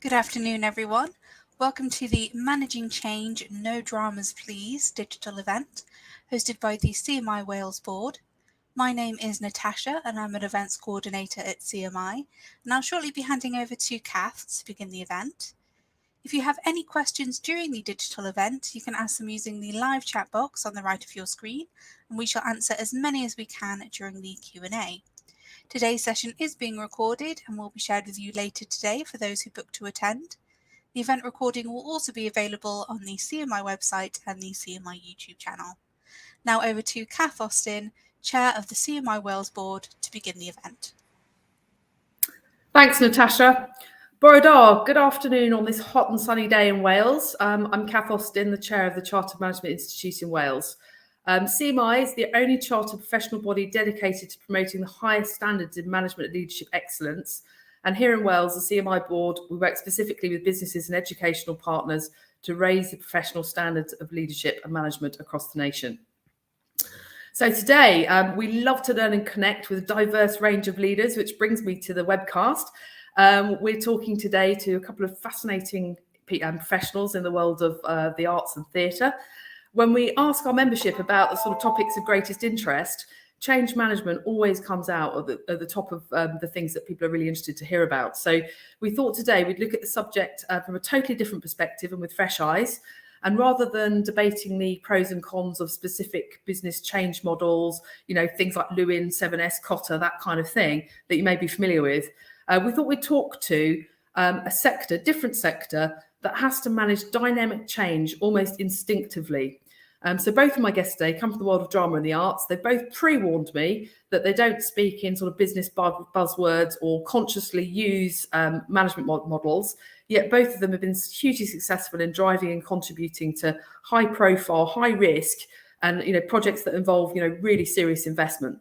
Good afternoon, everyone. Welcome to the Managing Change No Dramas Please digital event hosted by the CMI Wales Board. My name is Natasha and I'm an events coordinator at CMI, and I'll shortly be handing over to Kath to begin the event. If you have any questions during the digital event, you can ask them using the live chat box on the right of your screen, and we shall answer as many as we can during the Q&A. Today's session is being recorded and will be shared with you later today for those who book to attend. The event recording will also be available on the CMI website and the CMI YouTube channel. Now over to Kath Austin, Chair of the CMI Wales Board, to begin the event. Thanks, Natasha. Bore da, good afternoon on this hot and sunny day in Wales. I'm Kath Austin, the Chair of the Chartered Management Institute in Wales. CMI is the only chartered professional body dedicated to promoting the highest standards in management and leadership excellence. And here in Wales, the CMI board, we work specifically with businesses and educational partners to raise the professional standards of leadership and management across the nation. So today, we love to learn and connect with a diverse range of leaders, which brings me to the webcast. We're talking today to a couple of fascinating professionals in the world of the arts and theatre. When we ask our membership about the sort of topics of greatest interest, change management always comes out at the top of the things that people are really interested to hear about. So we thought today we'd look at the subject from a totally different perspective and with fresh eyes. And rather than debating the pros and cons of specific business change models, things like Lewin, 7S, Cotter, that kind of thing that you may be familiar with, we thought we'd talk to a different sector that has to manage dynamic change almost instinctively. So both of my guests today come from the world of drama and the arts. They both pre-warned me that they don't speak in sort of business buzzwords or consciously use management models, yet both of them have been hugely successful in driving and contributing to high profile, high risk and projects that involve really serious investment.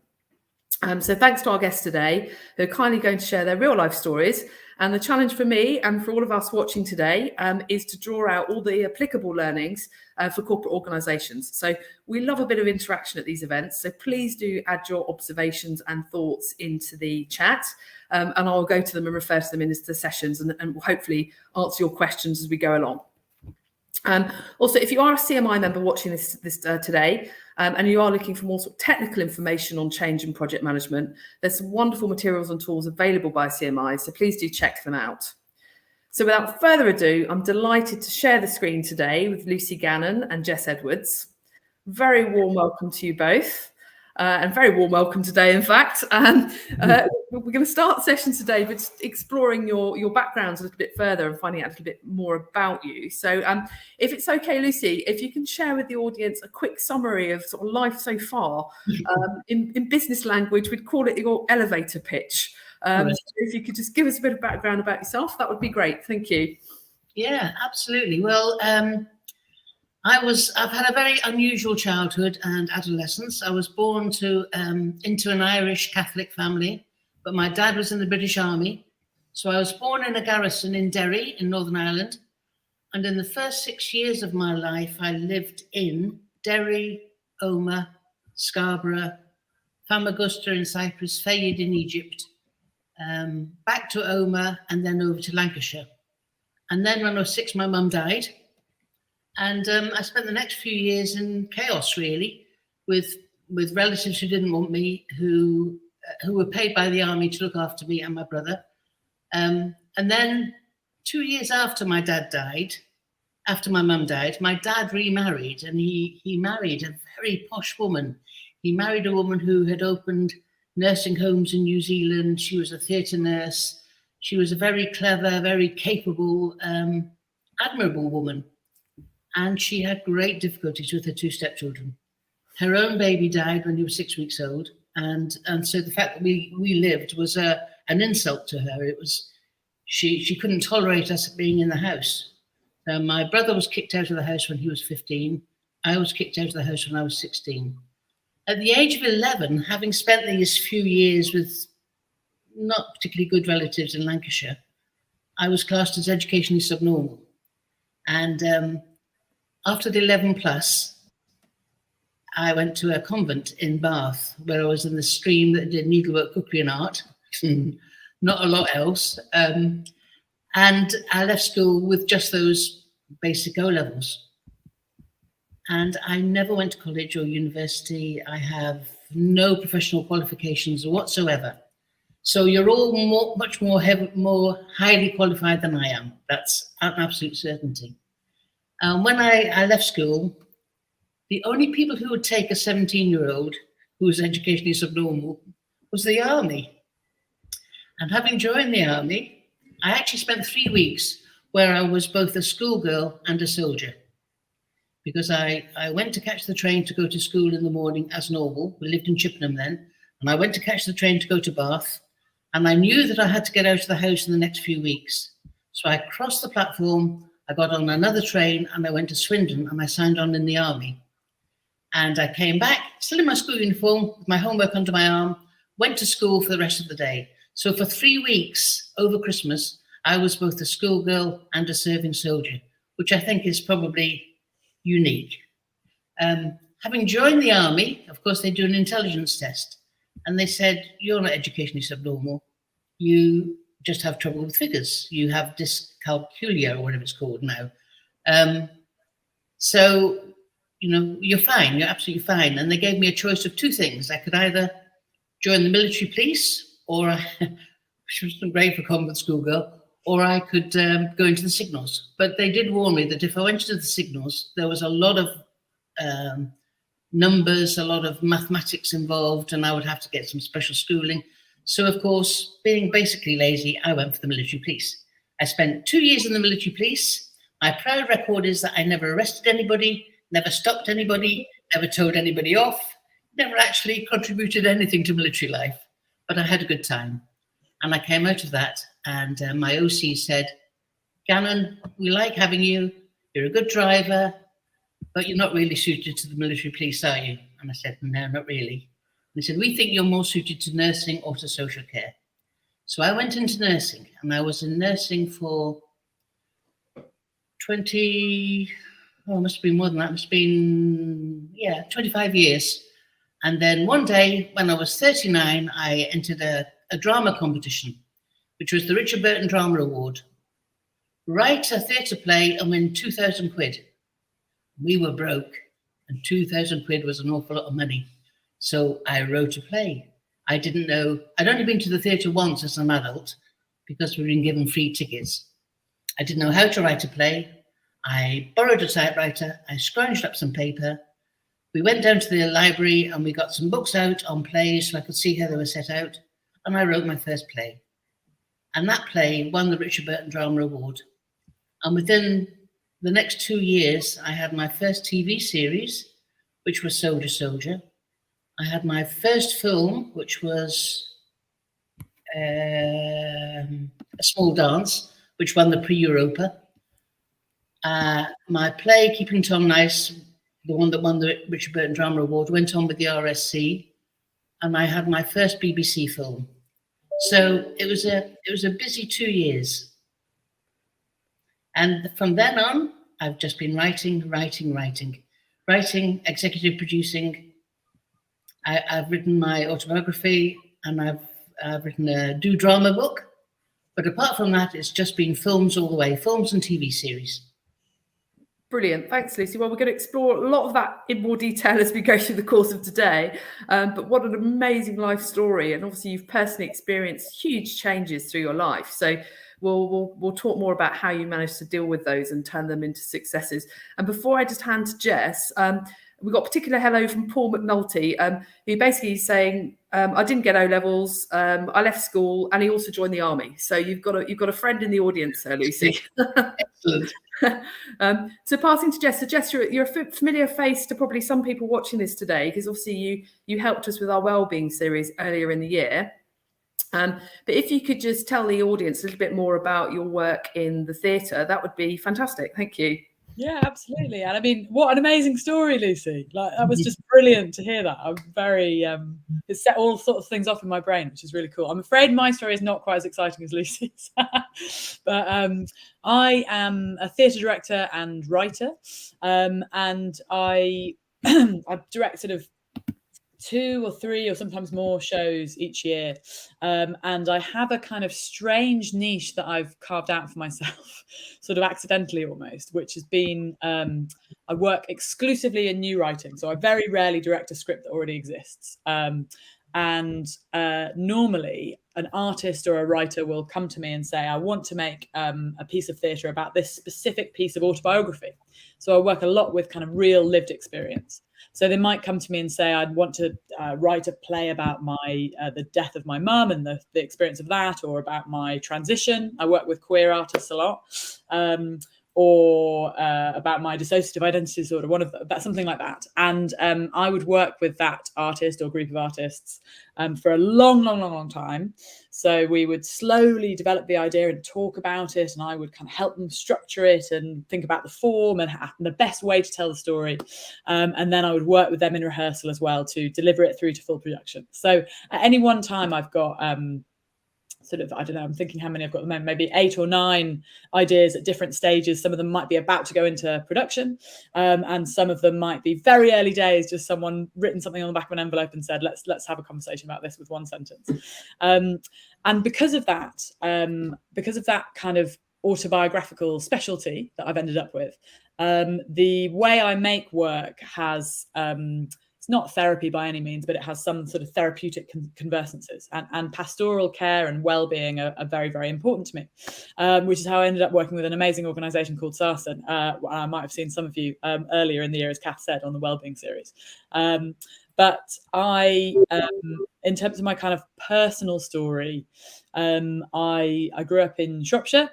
So thanks to our guests today, who are kindly going to share their real life stories. And the challenge for me and for all of us watching today is to draw out all the applicable learnings for corporate organisations. So we love a bit of interaction at these events. So please do add your observations and thoughts into the chat. And I'll go to them and refer to them in the sessions and hopefully answer your questions as we go along. Also, if you are a CMI member watching this today and you are looking for more sort of technical information on change and project management, there's some wonderful materials and tools available by CMI, so please do check them out. So without further ado, I'm delighted to share the screen today with Lucy Gannon and Jess Edwards. Very warm welcome to you both. And very warm welcome today, in fact. We're going to start the session today with exploring your backgrounds a little bit further and finding out a little bit more about you. So if it's okay, Lucy, if you can share with the audience a quick summary of sort of life so far. In business language, we'd call it your elevator pitch. So if you could just give us a bit of background about yourself, that would be great. Thank you. Yeah, absolutely. Well, I've had a very unusual childhood and adolescence. I was born into an Irish Catholic family, but my dad was in the British Army. So I was born in a garrison in Derry in Northern Ireland. And in the first 6 years of my life, I lived in Derry, Omagh, Scarborough, Famagusta in Cyprus, Fayed in Egypt, back to Omagh, and then over to Lancashire. And then when I was 6, my mum died. And I spent the next few years in chaos, really, with relatives who didn't want me, who were paid by the army to look after me and my brother. And then 2 years after my dad died, after my mum died, my dad remarried, and he married a very posh woman. He married a woman who had opened nursing homes in New Zealand. She was a theatre nurse. She was a very clever, very capable, admirable woman. And she had great difficulties with her 2 stepchildren. Her own baby died when he was 6 weeks old. And so the fact that we lived was an insult to her. It was, she couldn't tolerate us being in the house. My brother was kicked out of the house when he was 15. I was kicked out of the house when I was 16. At the age of 11, having spent these few years with not particularly good relatives in Lancashire, I was classed as educationally subnormal. And after the 11 plus, I went to a convent in Bath where I was in the stream that did needlework, cookery and art, not a lot else. And I left school with just those basic O-levels. And I never went to college or university. I have no professional qualifications whatsoever. So you're all much more highly qualified than I am. That's an absolute certainty. When I left school, the only people who would take a 17-year-old who was educationally subnormal was the army. And having joined the army, I actually spent 3 weeks where I was both a schoolgirl and a soldier. Because I went to catch the train to go to school in the morning as normal. We lived in Chippenham then. And I went to catch the train to go to Bath. And I knew that I had to get out of the house in the next few weeks. So I crossed the platform, I got on another train, and I went to Swindon, and I signed on in the army. And I came back, still in my school uniform, with my homework under my arm, went to school for the rest of the day. So for 3 weeks over Christmas, I was both a schoolgirl and a serving soldier, which I think is probably unique. Having joined the army, of course, they do an intelligence test. And they said, you're not educationally subnormal. You just have trouble with figures. You have dyscalculia, or whatever it's called now. So, you know, you're fine. You're absolutely fine. And they gave me a choice of two things. I could either join the military police, or which wasn't great for combat schoolgirl, or I could go into the signals. But they did warn me that if I went into the signals, there was a lot of numbers, a lot of mathematics involved, and I would have to get some special schooling. So, of course, being basically lazy, I went for the military police. I spent 2 years in the military police. My proud record is that I never arrested anybody, never stopped anybody, never told anybody off, never actually contributed anything to military life. But I had a good time. And I came out of that, and my OC said, Gannon, we like having you. You're a good driver, but you're not really suited to the military police, are you? And I said, no, not really. And they said, we think you're more suited to nursing or to social care. So I went into nursing, and I was in nursing for must have been more than that, must have been, 25 years. And then one day, when I was 39, I entered a drama competition, which was the Richard Burton Drama Award. Write a theatre play and win 2,000 quid. We were broke, and 2,000 quid was an awful lot of money. So I wrote a play. I didn't know, I'd only been to the theatre once as an adult because we'd been given free tickets. I didn't know how to write a play. I borrowed a typewriter, I scrounged up some paper. We went down to the library and we got some books out on plays so I could see how they were set out. And I wrote my first play. And that play won the Richard Burton Drama Award. And within the next 2 years, I had my first TV series, which was Soldier Soldier. I had my first film, which was A Small Dance, which won the Prix Europa. My play, Keeping Tom Nice, the one that won the Richard Burton Drama Award, went on with the RSC. And I had my first BBC film. So it was a busy 2 years. And from then on, I've just been writing, executive producing. I've written my autobiography, and I've written a Do Drama book. But apart from that, it's just been films all the way, films and TV series. Brilliant. Thanks, Lucy. Well, we're going to explore a lot of that in more detail as we go through the course of today. But what an amazing life story. And obviously, you've personally experienced huge changes through your life. So we'll talk more about how you managed to deal with those and turn them into successes. And before I just hand to Jess, we got a particular hello from Paul McNulty, who basically is saying, I didn't get O-levels, I left school, and he also joined the army. So you've got a friend in the audience there, Lucy. Excellent. So passing to Jess. So Jess, you're a familiar face to probably some people watching this today, because obviously you helped us with our wellbeing series earlier in the year. But if you could just tell the audience a little bit more about your work in the theatre, that would be fantastic. Thank you. Yeah, absolutely. And I mean, what an amazing story, Lucy. Like, that was just brilliant to hear that. I'm very, it set all sorts of things off in my brain, which is really cool. I'm afraid my story is not quite as exciting as Lucy's. But I am a theatre director and writer. And I've directed 2 or 3 or sometimes more shows each year. And I have a kind of strange niche that I've carved out for myself, sort of accidentally almost, which has been I work exclusively in new writing. So I very rarely direct a script that already exists. And normally an artist or a writer will come to me and say, I want to make a piece of theatre about this specific piece of autobiography. So I work a lot with kind of real lived experience. So they might come to me and say, I'd want to write a play about the death of my mum and the experience of that, or about my transition. I work with queer artists a lot. Or about my dissociative identity disorder, something like that. And I would work with that artist or group of artists for a long time. So we would slowly develop the idea and talk about it, and I would kind of help them structure it and think about the form and the best way to tell the story. And then I would work with them in rehearsal as well to deliver it through to full production. So at any one time, I've got I don't know, I'm thinking how many I've got at the moment, maybe 8 or 9 ideas at different stages. Some of them might be about to go into production, and some of them might be very early days, just someone written something on the back of an envelope and said, let's have a conversation about this with one sentence. And because of that kind of autobiographical specialty that I've ended up with, the way I make work has it's not therapy by any means, but it has some sort of therapeutic conversances, and pastoral care and well-being are very, very important to me, which is how I ended up working with an amazing organisation called Sarsen. I might have seen some of you earlier in the year, as Kath said, on the Wellbeing series. But I, in terms of my kind of personal story, I grew up in Shropshire.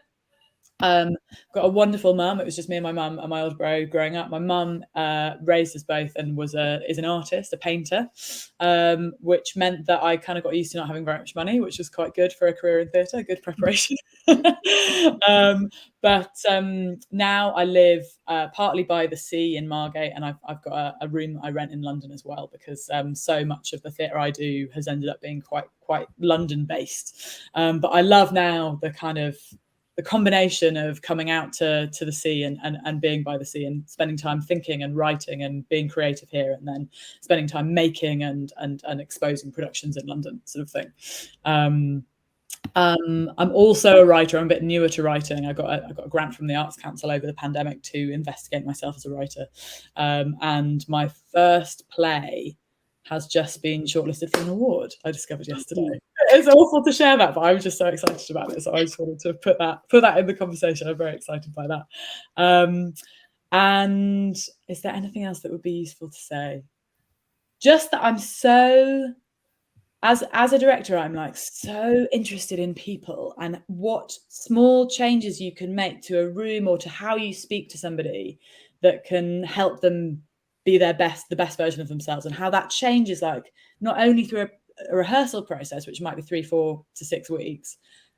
Got a wonderful mum. It was just me and my mum and my older bro growing up. My mum raised us both and is an artist, a painter, which meant that I kind of got used to not having very much money, which was quite good for a career in theatre, good preparation. But now I live partly by the sea in Margate, and I've got a room that I rent in London as well, because so much of the theatre I do has ended up being quite London based. But I love now the combination of coming out to the sea and being by the sea and spending time thinking and writing and being creative here, and then spending time making and exposing productions in London, sort of thing. I'm also a writer. I'm a bit newer to writing. I got a grant from the Arts Council over the pandemic to investigate myself as a writer. And my first play has just been shortlisted for an award, I discovered yesterday. It's awful to share that, but I was just so excited about it. So I just wanted to put that in the conversation. I'm very excited by that. And is there anything else that would be useful to say? Just that I'm so, as a director, I'm like so interested in people and what small changes you can make to a room or to how you speak to somebody that can help them be the best version of themselves, and how that changes, like not only through a rehearsal process, which might be 3, 4 to 6 weeks,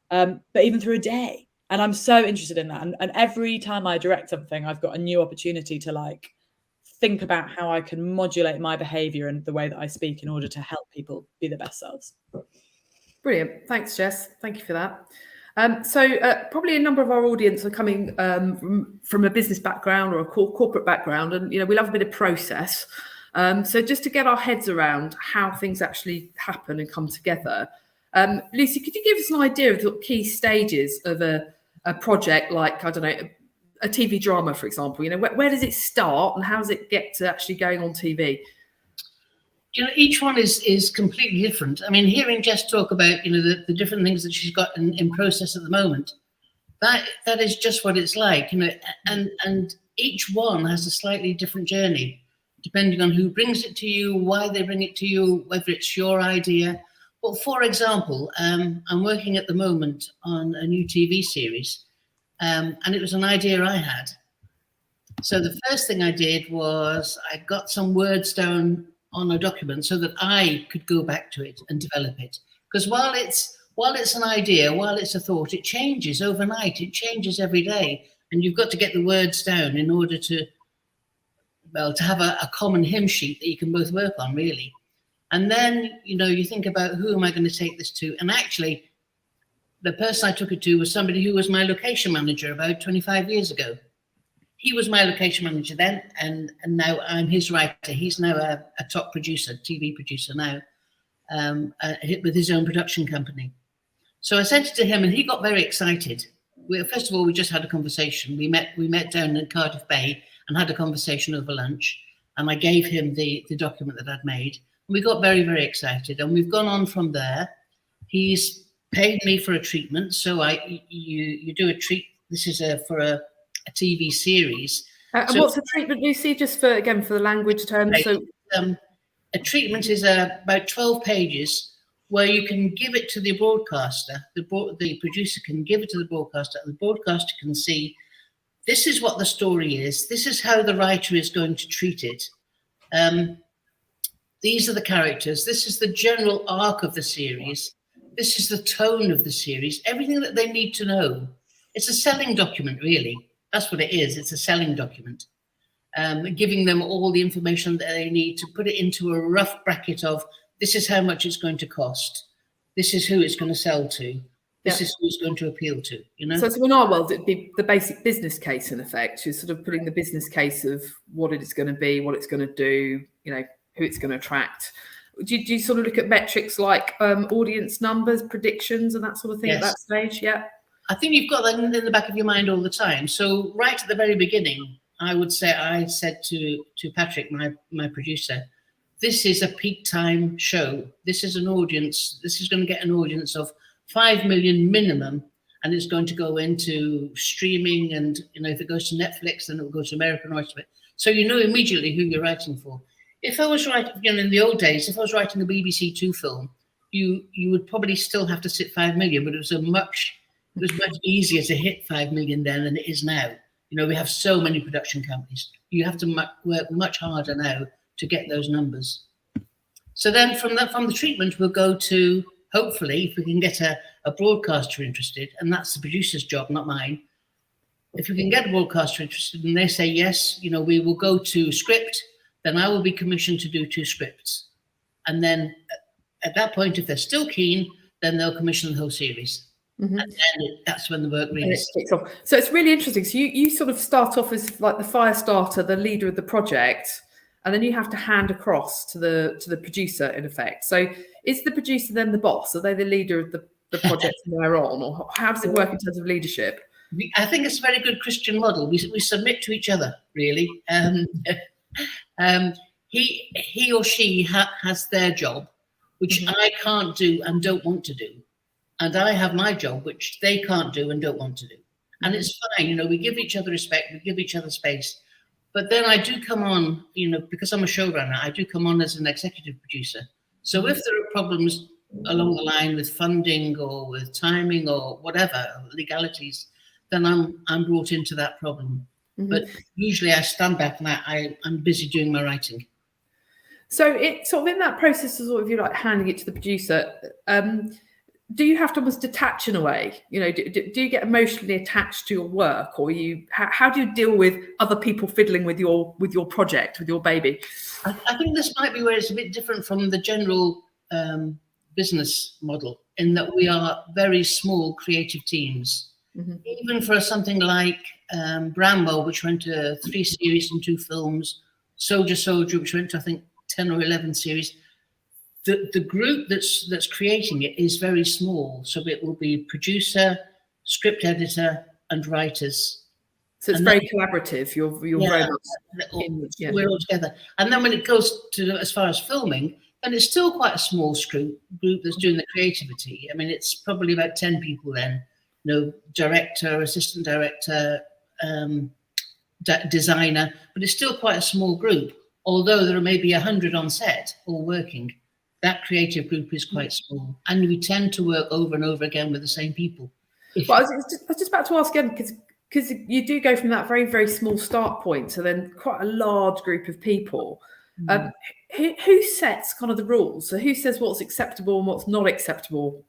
but even through a day. And I'm so interested in that. And every time I direct something, I've got a new opportunity to like think about how I can modulate my behaviour and the way that I speak in order to help people be their best selves. Brilliant. Thanks, Jess. Thank you for that. So probably a number of our audience are coming from a business background or a corporate background, and we love a bit of process. So just to get our heads around how things actually happen and come together, Lucy, could you give us an idea of the key stages of a project, like, I don't know, a TV drama, for example? Where does it start and how does it get to actually going on TV? Each one is completely different. I mean, hearing Jess talk about, the different things that she's got in process at the moment, that is just what it's like, and each one has a slightly different journey, depending on who brings it to you, why they bring it to you, whether it's your idea. Well, for example, I'm working at the moment on a new TV series, and it was an idea I had. So the first thing I did was I got some words down on a document so that I could go back to it and develop it. Because while it's an idea, while it's a thought, it changes overnight. It changes every day, and you've got to get the words down in order to have a common hymn sheet that you can both work on, really. And then you think about, who am I going to take this to? And actually, the person I took it to was somebody who was my location manager about 25 years ago. he was my location manager then, and now I'm his writer. He's now a top producer, TV producer now, with his own production company. So I sent it to him, and he got very excited. First of all, we just had a conversation. We met down in Cardiff Bay and had a conversation over lunch. And I gave him the document that I'd made. And we got very, very excited. And we've gone on from there. He's paid me for a treatment. So you do a treat. This is for a TV series. And so, what's the treatment, Lucy? Just for the language terms. Right. So a treatment is about 12 pages where you can give it to the broadcaster. The producer can give it to the broadcaster, and the broadcaster can see, this is what the story is. This is how the writer is going to treat it. These are the characters. This is the general arc of the series. This is the tone of the series. Everything that they need to know. It's a selling document, really. That's what it is. It's a selling document. Giving them all the information that they need to put it into a rough bracket of, this is how much it's going to cost. This is who it's going to sell to. This is who it's going to appeal to, you know? So in our world, it'd be the basic business case, in effect. You're sort of putting the business case of what it is going to be, what it's going to do, you know, who it's going to attract. Do you sort of look at metrics like audience numbers, predictions, and that sort of thing at that stage? Yeah. I think you've got that in the back of your mind all the time. So right at the very beginning, I said to Patrick, my producer, this is a peak time show. This is an audience. This is going to get an audience of 5 million minimum, and it's going to go into streaming. And you know, if it goes to Netflix, then it will go to American rights. So you know immediately who you're writing for. If I was writing, you know, in the old days, if I was writing a BBC Two film, you would probably still have to sit 5 million, but it was much easier to hit 5 million then than it is now. You know, we have so many production companies. You have to work much harder now to get those numbers. So then from the treatment, we'll go to, hopefully, if we can get a broadcaster interested, and that's the producer's job, not mine. If we can get a broadcaster interested and they say, yes, you know, we will go to script, then I will be commissioned to do 2 scripts. And then at that point, if they're still keen, then they'll commission the whole series. Mm-hmm. And then that's when the work really kicks off. So it's really interesting. So you sort of start off as like the fire starter, the leader of the project, and then you have to hand across to the producer, in effect. So is the producer then the boss? Are they the leader of the project from there on? Or how does it work in terms of leadership? I think it's a very good Christian model. We submit to each other, really. He or she has their job, which I can't do and don't want to do. And I have my job, which they can't do and don't want to do. And it's fine, you know, we give each other respect, we give each other space. But then I do come on, you know, because I'm a showrunner, I do come on as an executive producer. So if there are problems along the line with funding or with timing or whatever, legalities, then I'm brought into that problem. Mm-hmm. But usually I stand back and I'm busy doing my writing. So it's sort of in that process of sort of you like handing it to the producer, do you have to almost detach in a way? You know, do you get emotionally attached to your work, or how do you deal with other people fiddling with your project, with your baby? I think this might be where it's a bit different from the general business model, in that we are very small creative teams. Mm-hmm. Even for something like Bramwell, which went to 3 series and 2 films, Soldier, which went to I think 10 or 11 series. The group that's creating it is very small, so it will be producer, script editor, and writers. So it's very collaborative. You're very much we're all together. And then when it goes to as far as filming, then it's still quite a small group that's doing the creativity. I mean, it's probably about 10 people then. You know, director, assistant director, designer, but it's still quite a small group. Although there are maybe 100 on set all working. That creative group is quite small, and we tend to work over and over again with the same people. Well, I was just about to ask again, because you do go from that very, very small start point to then quite a large group of people. Who sets kind of the rules? So who says what's acceptable and what's not acceptable?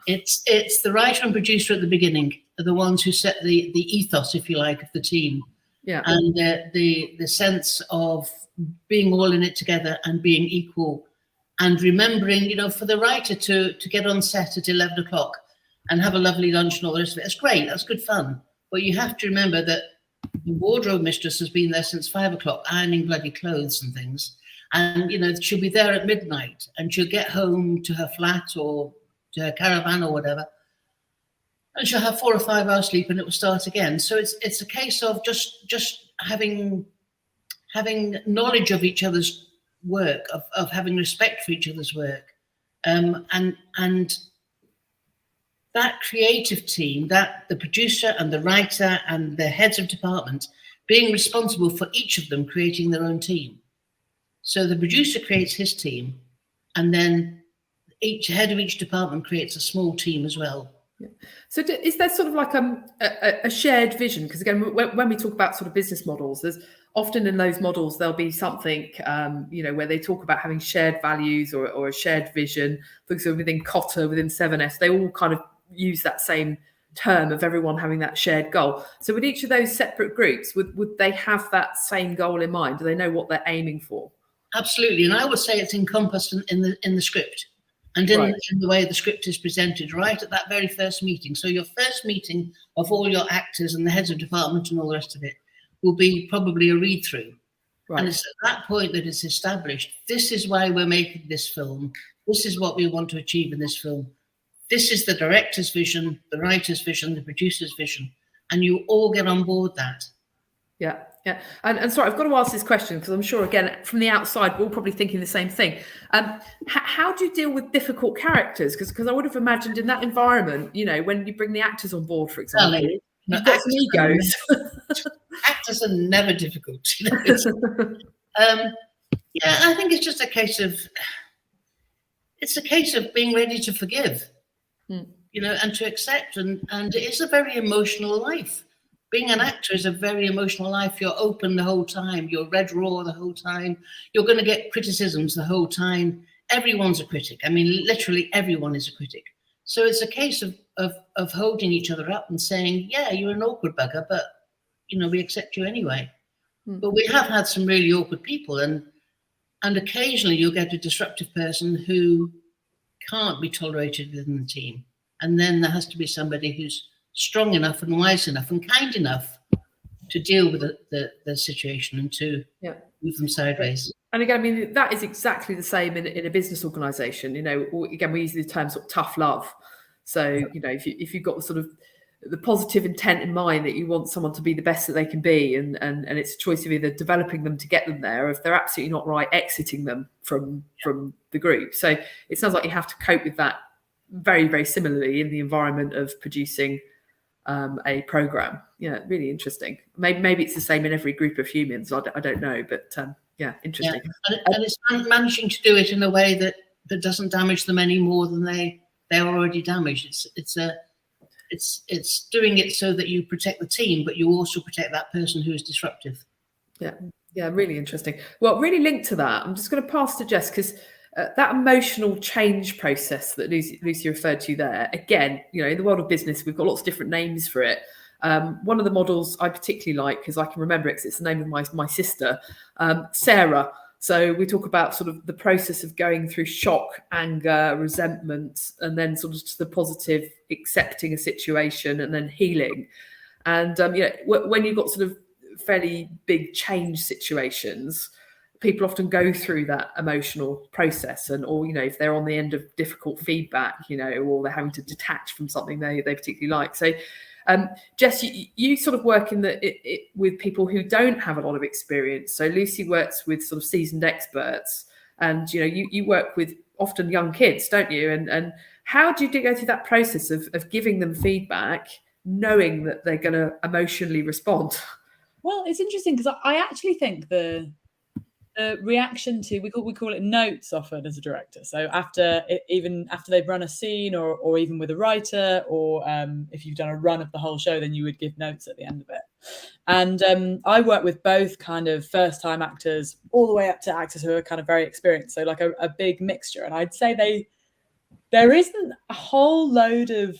It's the writer and producer at the beginning, are the ones who set the ethos, if you like, of the team. Yeah, and the sense of being all in it together and being equal. And remembering, you know, for the writer to get on set at 11 o'clock and have a lovely lunch and all the rest of it, it's great, that's good fun. But you have to remember that the wardrobe mistress has been there since 5 o'clock, ironing bloody clothes and things. And, you know, she'll be there at midnight and she'll get home to her flat or to her caravan or whatever. And she'll have 4 or 5 hours sleep and it will start again. So it's a case of just having knowledge of each other's work, of having respect for each other's work. And that creative team, that the producer and the writer and the heads of department being responsible for each of them creating their own team. So the producer creates his team, and then each head of each department creates a small team as well. Yeah. So is there sort of like a shared vision? Because again, when we talk about sort of business models, there's often in those models, there'll be something, you know, where they talk about having shared values or a shared vision. For example, within Cotter, within 7S, they all kind of use that same term of everyone having that shared goal. So with each of those separate groups, would they have that same goal in mind? Do they know what they're aiming for? Absolutely. And I would say it's encompassed in the script and in the way the script is presented right at that very first meeting. So your first meeting of all your actors and the heads of department and all the rest of it will be probably a read through. Right. And it's at that point that it's established. This is why we're making this film. This is what we want to achieve in this film. This is the director's vision, the writer's vision, the producer's vision. And you all get on board that. Yeah. Yeah, and sorry, I've got to ask this question because I'm sure, again, from the outside, we're all probably thinking the same thing. How do you deal with difficult characters? Because I would have imagined in that environment, you know, when you bring the actors on board, for example, you've got some egos. Actors are never difficult. You know? Yeah, I think it's just a case of being ready to forgive, you know, and to accept. And it is a very emotional life. Being an actor is a very emotional life. You're open the whole time. You're red raw the whole time. You're going to get criticisms the whole time. Everyone's a critic. I mean, literally everyone is a critic. So it's a case of holding each other up and saying, yeah, you're an awkward bugger, but, you know, we accept you anyway. But we have had some really awkward people. And occasionally you'll get a disruptive person who can't be tolerated within the team. And then there has to be somebody who's strong enough and wise enough and kind enough to deal with the situation and to move them sideways. And again, I mean, that is exactly the same in a business organisation. You know, again, we use the term sort of tough love. So, you know, if you've got sort of the positive intent in mind that you want someone to be the best that they can be, and it's a choice of either developing them to get them there, or if they're absolutely not right, exiting them from the group. So it sounds like you have to cope with that very, very similarly in the environment of producing a program. Yeah, really interesting. Maybe it's the same in every group of humans. I don't know, but yeah, interesting. Yeah. And it's managing to do it in a way that doesn't damage them any more than they're already damaged. It's doing it so that you protect the team, but you also protect that person who is disruptive. Yeah, really interesting. Well, really linked to that, I'm just going to pass to Jess because that emotional change process that Lucy referred to there, again, you know, in the world of business, we've got lots of different names for it. One of the models I particularly like, because I can remember it because it's the name of my sister, Sarah. So we talk about sort of the process of going through shock, anger, resentment, and then sort of to the positive, accepting a situation and then healing. And, you know, when you've got sort of fairly big change situations, people often go through that emotional process, or, you know, if they're on the end of difficult feedback, you know, or they're having to detach from something they particularly like. So, Jess, you sort of work with people who don't have a lot of experience. So Lucy works with sort of seasoned experts, and, you know, you work with often young kids, don't you? And how do you go through that process of giving them feedback, knowing that they're going to emotionally respond? Well, it's interesting because I actually think the reaction to we call it notes offered as a director. So after they've run a scene, or even with a writer, or if you've done a run of the whole show, then you would give notes at the end of it. And I work with both kind of first-time actors all the way up to actors who are kind of very experienced. So like a big mixture. And I'd say there isn't a whole load of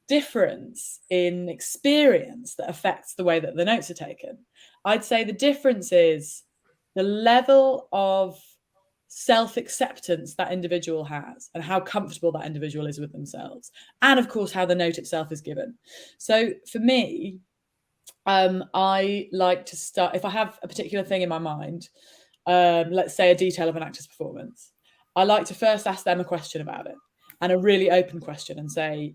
difference in experience that affects the way that the notes are taken. I'd say the difference is the level of self-acceptance that individual has and how comfortable that individual is with themselves. And of course, how the note itself is given. So for me, I like to start, if I have a particular thing in my mind, let's say a detail of an actor's performance, I like to first ask them a question about it, and a really open question, and say,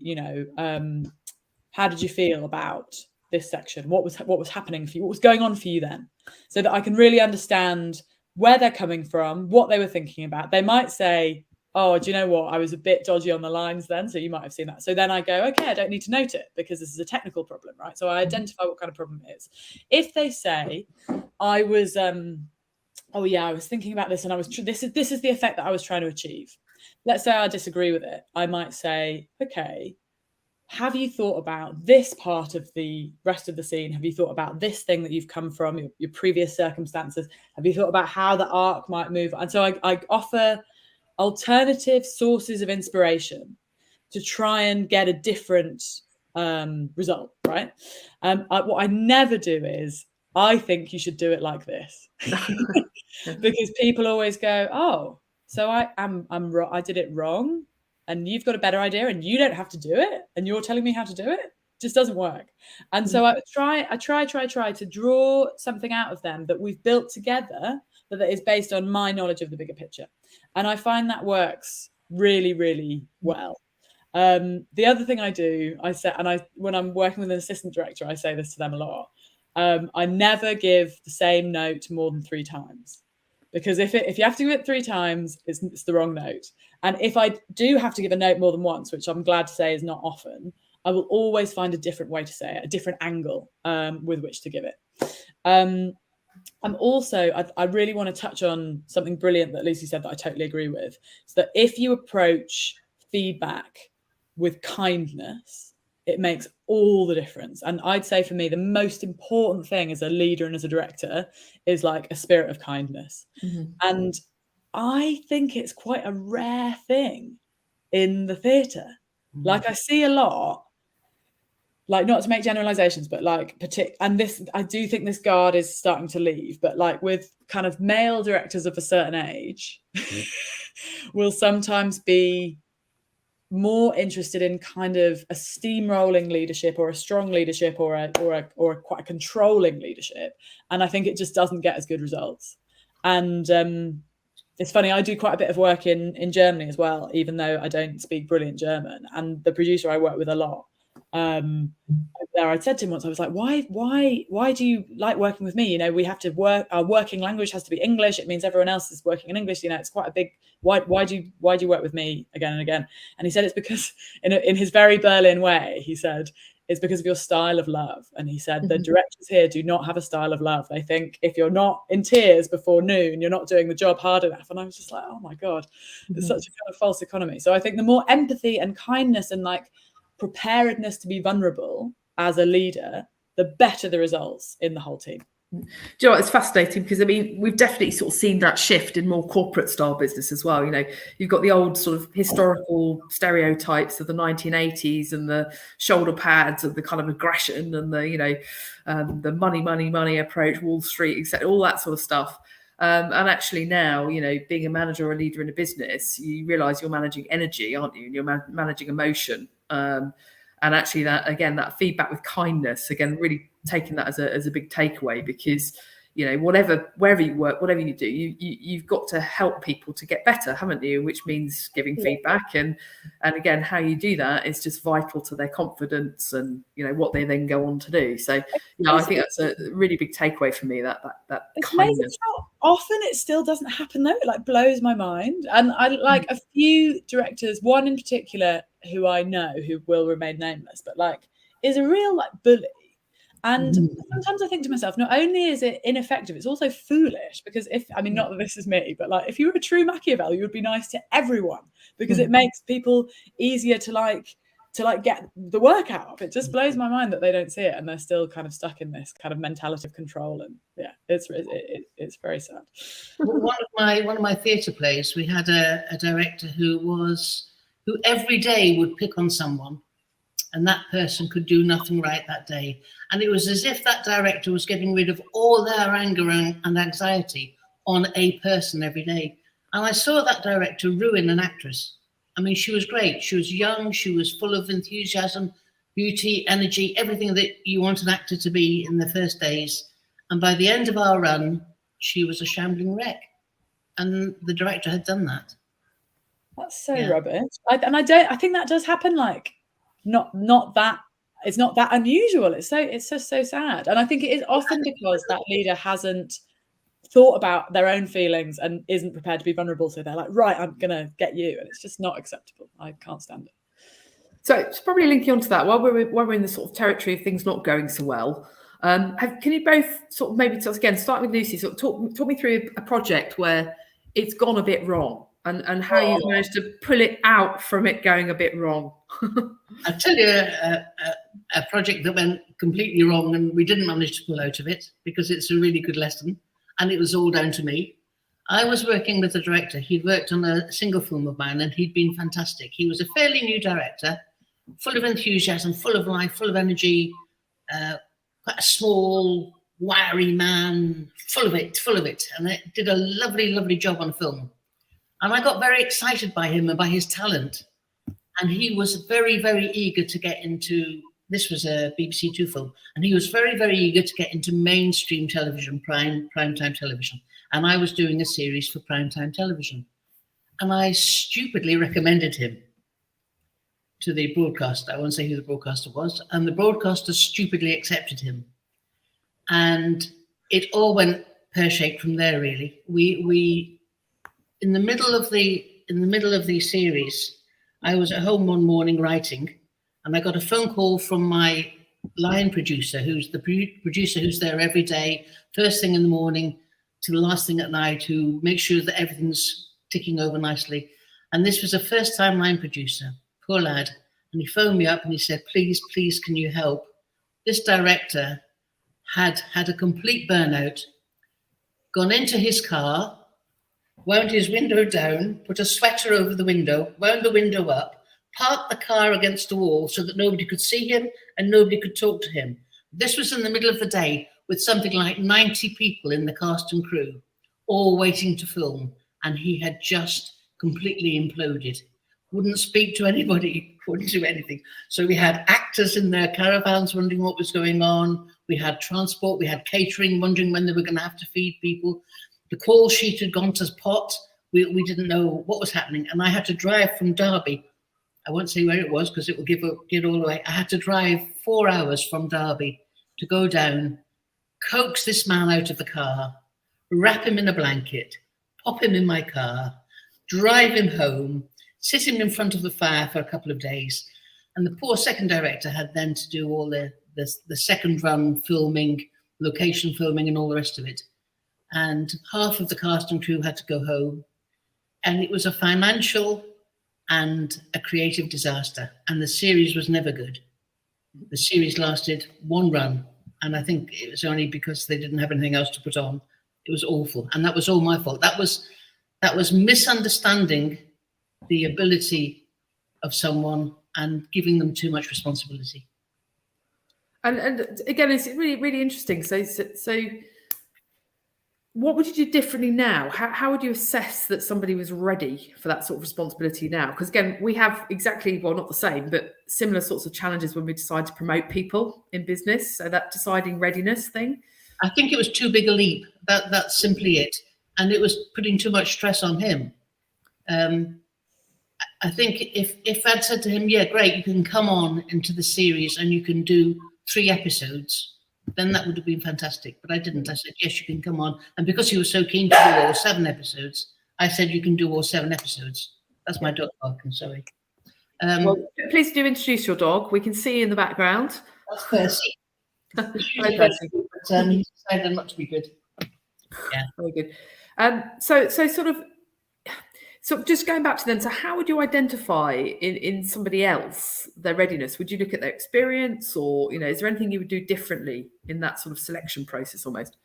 how did you feel about this section? What was happening for you? What was going on for you then? So that I can really understand where they're coming from, what they were thinking about. They might say, oh, do you know what? I was a bit dodgy on the lines then. So you might have seen that. So then I go, okay, I don't need to note it because this is a technical problem, right? So I identify what kind of problem it is. If they say, I was, oh yeah, I was thinking about this and I was, this is the effect that I was trying to achieve. Let's say I disagree with it. I might say, okay, have you thought about this part of the rest of the scene? Have you thought about this thing that you've come from, your previous circumstances? Have you thought about how the arc might move? And so I offer alternative sources of inspiration to try and get a different result, right? What I never do is, I think you should do it like this. Because people always go, oh, so I did it wrong, and you've got a better idea and you don't have to do it, and you're telling me how to do it. It just doesn't work. And so I try to draw something out of them that we've built together that is based on my knowledge of the bigger picture. And I find that works really, really well. The other thing I do, when I'm working with an assistant director, I say this to them a lot. I never give the same note more than 3 times. Because if you have to give it 3 times, it's the wrong note. And if I do have to give a note more than once, which I'm glad to say is not often, I will always find a different way to say it, a different angle with which to give it. I'm also, I really want to touch on something brilliant that Lucy said that I totally agree with. So that if you approach feedback with kindness, it makes all the difference. And I'd say for me, the most important thing as a leader and as a director is like a spirit of kindness. Mm-hmm. And I think it's quite a rare thing in the theatre. Mm-hmm. Like I see a lot, like not to make generalizations, but like and this, I do think this guard is starting to leave, but like with kind of male directors of a certain age will sometimes be more interested in kind of a steamrolling leadership or a strong leadership or a quite a controlling leadership. And I think it just doesn't get as good results. And it's funny, I do quite a bit of work in Germany as well, even though I don't speak brilliant German. And the producer I work with a lot, there I said to him once, I was like, why do you like working with me? You know, we have to work, our working language has to be English. It means everyone else is working in English. You know, it's quite a big, why do you work with me again and again? And he said, it's because in his very Berlin way, he said, it's because of your style of love. And he said, the directors here do not have a style of love. They think if you're not in tears before noon, you're not doing the job hard enough. And I was just like, oh my God, it's such a kind of false economy. So I think the more empathy and kindness and like preparedness to be vulnerable as a leader, the better the results in the whole team. Do you know what? It's fascinating because I mean we've definitely sort of seen that shift in more corporate style business as well. You know, you've got the old sort of historical stereotypes of the 1980s and the shoulder pads and the kind of aggression and the the money approach, Wall Street, etc., all that sort of stuff. And actually now, you know, being a manager or a leader in a business, you realise you're managing energy, aren't you? And you're managing emotion. And actually that feedback with kindness, again, really taking that as a big takeaway, because, you know, wherever you work, whatever you do, you've got to help people to get better, haven't you? Which means giving feedback. And again, how you do that is just vital to their confidence and, you know, what they then go on to do. So, you know, I think that's a really big takeaway for me, that it's kindness. amazing how often it still doesn't happen though. It like blows my mind. And I like a few directors, one in particular who I know who will remain nameless, but like is a real like bully. And sometimes I think to myself, not only is it ineffective, it's also foolish, because not that this is me, but like if you were a true Machiavelli, you would be nice to everyone, because it makes people easier to get the work out of. It just blows my mind that they don't see it and they're still kind of stuck in this kind of mentality of control. And yeah, it's very sad. One of my theatre plays, we had a director who every day would pick on someone, and that person could do nothing right that day. And it was as if that director was getting rid of all their anger and anxiety on a person every day. And I saw that director ruin an actress. I mean, she was great. She was young. She was full of enthusiasm. beauty, energy, everything that you want an actor to be in the first days. And by the end of our run, she was a shambling wreck. And the director had done that. That's so rubbish. I think that does happen. Like, not that it's not that unusual. It's just so sad. And I think it is often because that leader hasn't thought about their own feelings and isn't prepared to be vulnerable. So they're like, right, I'm gonna get you, and it's just not acceptable. I can't stand it. So it's probably linking onto that, while we're in the sort of territory of things not going so well, can you both sort of maybe again, start with Lucy, sort of talk me through a project where it's gone a bit wrong and how you've managed to pull it out from it going a bit wrong? I'll tell you a project that went completely wrong and we didn't manage to pull out of it because it's a really good lesson and it was all down to me. I was working with the director. He'd worked on a single film of mine and he'd been fantastic. He was a fairly new director, full of enthusiasm, full of life, full of energy, quite a small, wiry man, full of it. And it did a lovely, lovely job on film. And I got very excited by him and by his talent. And he was very, very eager to get into, this was a BBC Two film, and he was very, very eager to get into mainstream television, primetime television. And I was doing a series for primetime television. And I stupidly recommended him to the broadcaster. I won't say who the broadcaster was. And the broadcaster stupidly accepted him. And it all went pear-shaped from there, really. We in the middle of the series, I was at home one morning writing, and I got a phone call from my line producer, who's the producer who's there every day, first thing in the morning to the last thing at night, who makes sure that everything's ticking over nicely. And this was a first-time line producer, poor lad. And he phoned me up and he said, please, can you help? This director had a complete burnout, gone into his car, wound his window down, put a sweater over the window, wound the window up, parked the car against the wall so that nobody could see him and nobody could talk to him. This was in the middle of the day with something like 90 people in the cast and crew, all waiting to film. And he had just completely imploded. Wouldn't speak to anybody, wouldn't do anything. So we had actors in their caravans wondering what was going on. We had transport, we had catering, wondering when they were going to have to feed people. The call sheet had gone to pot. We didn't know what was happening. And I had to drive from Derby. I won't say where it was because it will give it all away. I had to drive 4 hours from Derby to go down, coax this man out of the car, wrap him in a blanket, pop him in my car, drive him home, sit him in front of the fire for a couple of days. And the poor second director had then to do all the second run filming, location filming and all the rest of it. And half of the cast and crew had to go home. And it was a financial and a creative disaster. And the series was never good. The series lasted one run. And I think it was only because they didn't have anything else to put on. It was awful. And that was all my fault. That was misunderstanding the ability of someone and giving them too much responsibility. And again, it's really, really interesting. So what would you do differently now? How would you assess that somebody was ready for that sort of responsibility now? Because again, we have exactly, well, not the same, but similar sorts of challenges when we decide to promote people in business. So that deciding readiness thing. I think it was too big a leap. That's simply it. And it was putting too much stress on him. I think if I'd said to him, yeah, great, you can come on into the series and you can do 3 episodes, then that would have been fantastic. But I didn't. I said, yes, you can come on. And because he was so keen to do all 7 episodes, I said, you can do all 7 episodes. That's my dog barking, sorry. Well, please do introduce your dog. We can see in the background. That's Percy. Hi, Percy. But he decided not to be good. Yeah. Very good. So just going back to then, so how would you identify in somebody else their readiness? Would you look at their experience, or is there anything you would do differently in that sort of selection process almost?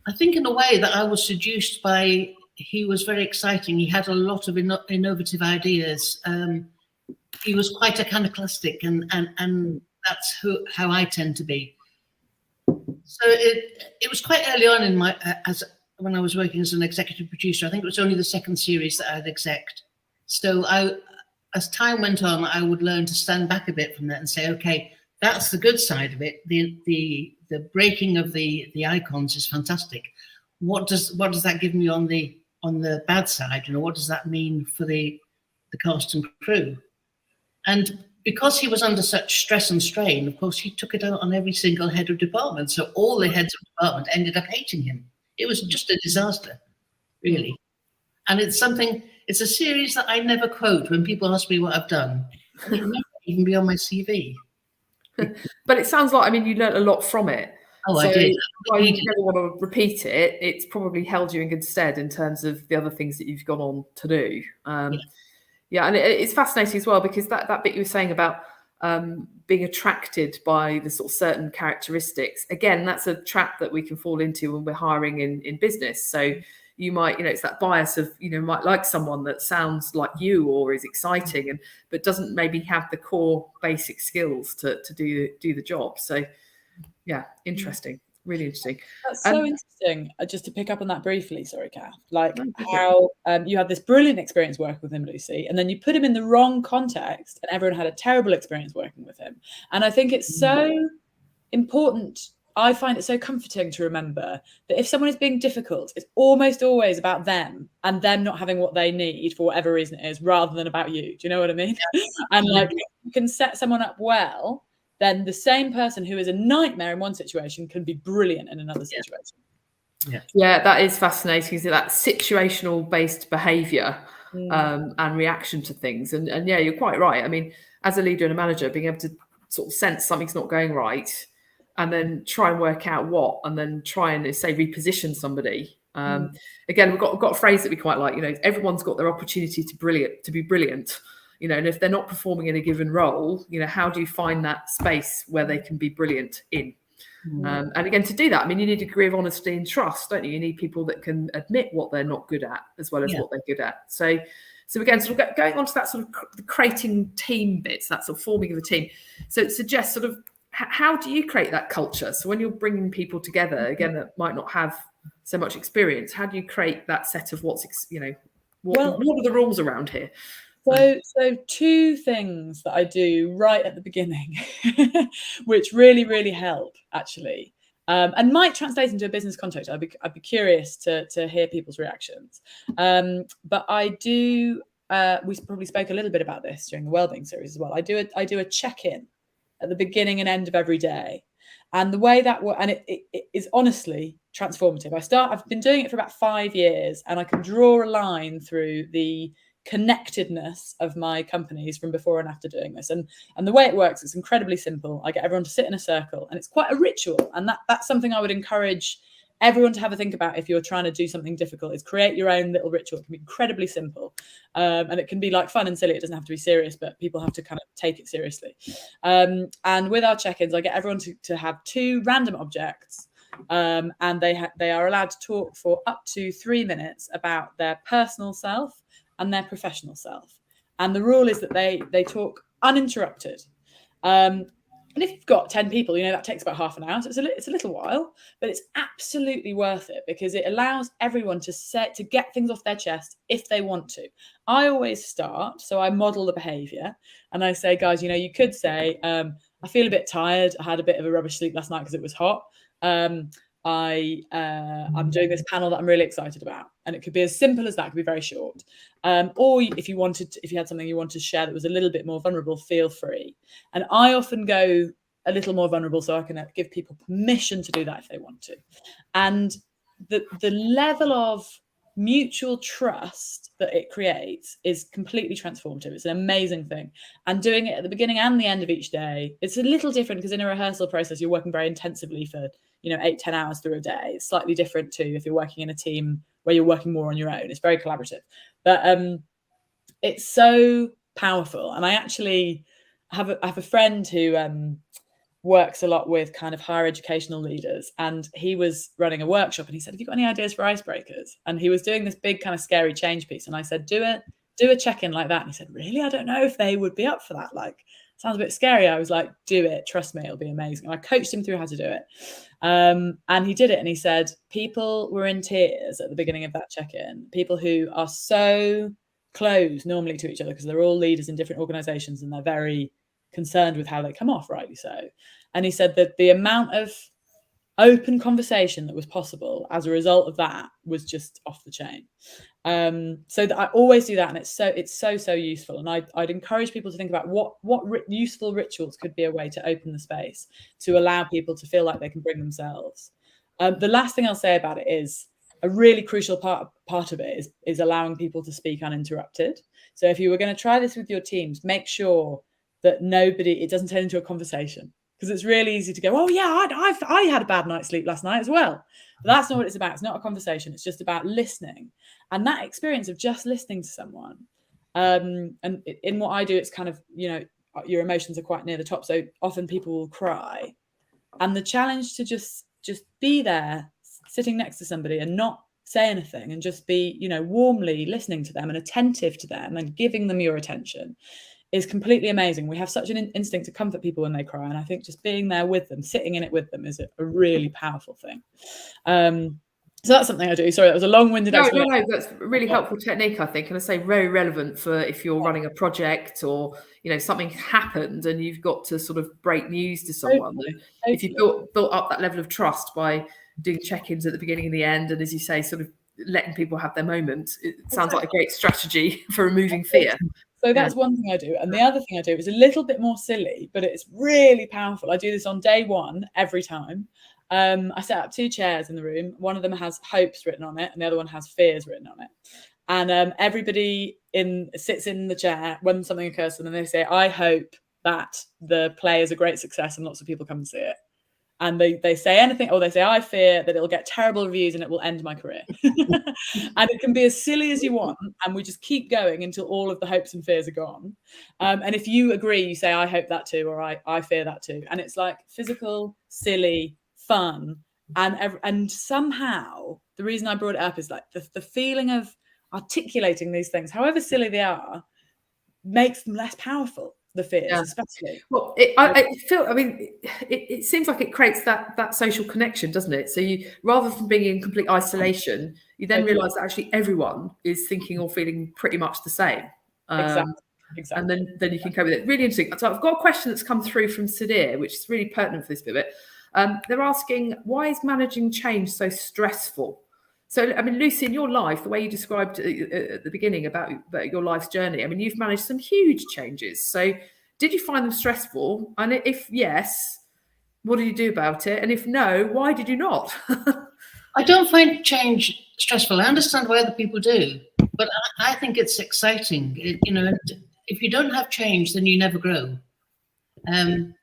I think in a way that I was seduced by, he was very exciting. He had a lot of innovative ideas. He was quite iconoclastic, and that's how I tend to be. So it was quite early on in my when I was working as an executive producer. I think it was only the 2nd series that I'd execed. So as time went on, I would learn to stand back a bit from that and say, okay, that's the good side of it. The breaking of the icons is fantastic. What does that give me on the bad side? What does that mean for the cast and crew? And because he was under such stress and strain, of course, he took it out on every single head of department. So all the heads of department ended up hating him. It was just a disaster, really. And it's a series that I never quote when people ask me what I've done. It might even be on my CV. But it sounds like, you learnt a lot from it. Oh, so I did. while you never want to repeat it, it's probably held you in good stead in terms of the other things that you've gone on to do. Yeah, and it's fascinating as well, because that bit you were saying about being attracted by the sort of certain characteristics, again, that's a trap that we can fall into when we're hiring in business. So you might, it's that bias of, might like someone that sounds like you or is exciting, but doesn't maybe have the core basic skills to do the job. So yeah, interesting. Really interesting. That's so interesting. Just to pick up on that briefly, sorry, Kath, how you had this brilliant experience working with him, Lucy, and then you put him in the wrong context and everyone had a terrible experience working with him. And I think it's so important. I find it so comforting to remember that if someone is being difficult, it's almost always about them and them not having what they need for whatever reason it is, rather than about you. Do you know what I mean? And if you can set someone up well, then the same person who is a nightmare in one situation can be brilliant in another situation. Yeah, that is fascinating. So that situational based behaviour and reaction to things. And yeah, you're quite right. As a leader and a manager, being able to sort of sense something's not going right and then try and work out what, and then try and say reposition somebody. Again, we've got a phrase that we quite like, everyone's got their opportunity to be brilliant. And if they're not performing in a given role, how do you find that space where they can be brilliant in? And again, to do that, you need a degree of honesty and trust, don't you? You need people that can admit what they're not good at as well as what they're good at. So again, sort of going on to that sort of creating team bits, that sort of forming of a team. So it suggests sort of, how do you create that culture? So when you're bringing people together, again, that might not have so much experience, how do you create that set of what are the rules around here? So two things that I do right at the beginning, which really, really help actually, and might translate into a business context. I'd be curious to hear people's reactions. But I do. We probably spoke a little bit about this during the Wellbeing series as well. I do a check-in at the beginning and end of every day, and the way that works, and it is honestly transformative. I've been doing it for about 5 years, and I can draw a line through the connectedness of my companies from before and after doing this. And the way it works, it's incredibly simple. I get everyone to sit in a circle, and it's quite a ritual. And that's something I would encourage everyone to have a think about if you're trying to do something difficult, is create your own little ritual. It can be incredibly simple. And it can be fun and silly. It doesn't have to be serious, but people have to kind of take it seriously. And with our check-ins, I get everyone to have 2 random objects. And they are allowed to talk for up to 3 minutes about their personal self and their professional self. And the rule is that they talk uninterrupted. And if you've got 10 people, that takes about half an hour. So it's a little while, but it's absolutely worth it, because it allows everyone to get things off their chest if they want to. I always start, so I model the behavior, and I say, guys, you could say, I feel a bit tired. I had a bit of a rubbish sleep last night because it was hot. I'm doing this panel that I'm really excited about, and it could be as simple as that. It could be very short, or if you had something you wanted to share that was a little bit more vulnerable, feel free. And I often go a little more vulnerable, so I can give people permission to do that if they want to. And the level of mutual trust that it creates is completely transformative. It's an amazing thing. And doing it at the beginning and the end of each day, it's a little different, because in a rehearsal process, you're working very intensively for 8-10 hours through a day. It's slightly different to if you're working in a team where you're working more on your own. It's very collaborative, but it's so powerful. And I actually have a friend who works a lot with kind of higher educational leaders, and he was running a workshop, and he said, have you got any ideas for icebreakers? And he was doing this big kind of scary change piece, and I said, do a check-in like that. And he said, really? I don't know if they would be up for that. Sounds a bit scary. I was like, do it, trust me, it'll be amazing. And I coached him through how to do it, and he did it. And he said people were in tears at the beginning of that check-in, people who are so close normally to each other because they're all leaders in different organizations, and they're very concerned with how they come off, rightly so. And he said that the amount of open conversation that was possible as a result of that was just off the chain. So that I always do that, and it's so useful. And I'd encourage people to think about what useful rituals could be a way to open the space to allow people to feel like they can bring themselves. The last thing I'll say about it is a really crucial part of it is allowing people to speak uninterrupted. So if you were going to try this with your teams, make sure that it doesn't turn into a conversation, because it's really easy to go, oh yeah, I had a bad night's sleep last night as well. But that's not what it's about. It's not a conversation. It's just about listening. And that experience of just listening to someone, and in what I do, it's kind of, your emotions are quite near the top. So often people will cry. And the challenge to just be there, sitting next to somebody and not say anything, and just be, warmly listening to them and attentive to them and giving them your attention, is completely amazing. We have such an instinct to comfort people when they cry. And I think just being there with them, sitting in it with them, is a really powerful thing. So that's something I do. Sorry, that was a long-winded explanation. No, that's a really helpful technique, I think. And I say very relevant for if you're running a project, or, something happened and you've got to sort of break news to someone. Totally. If you built up that level of trust by doing check-ins at the beginning and the end, and as you say, sort of letting people have their moment, it sounds like a great strategy for removing fear. So that's one thing I do. And the other thing I do is a little bit more silly, but it's really powerful. I do this on day one every time. I set up 2 chairs in the room. One of them has hopes written on it, and the other one has fears written on it. And everybody sits in the chair when something occurs to them, and they say, I hope that the play is a great success and lots of people come and see it. And they say anything, or they say, I fear that it'll get terrible reviews and it will end my career. And it can be as silly as you want. And we just keep going until all of the hopes and fears are gone. And if you agree, you say, I hope that too, or I fear that too. And it's like physical, silly, fun. And somehow the reason I brought it up is like the feeling of articulating these things, however silly they are, makes them less powerful. The fears, especially. Well, it seems like it creates that social connection, doesn't it? So you, rather than being in complete isolation, you then realise that actually everyone is thinking or feeling pretty much the same. Exactly. And then you can cope with it. Really interesting. So I've got a question that's come through from Sadir, which is really pertinent for this bit. They're asking, why is managing change so stressful? So, Lucy, in your life, the way you described at the beginning about your life's journey, you've managed some huge changes. So did you find them stressful? And if yes, what did you do about it? And if no, why did you not? I don't find change stressful. I understand why other people do, but I think it's exciting. If you don't have change, then you never grow. And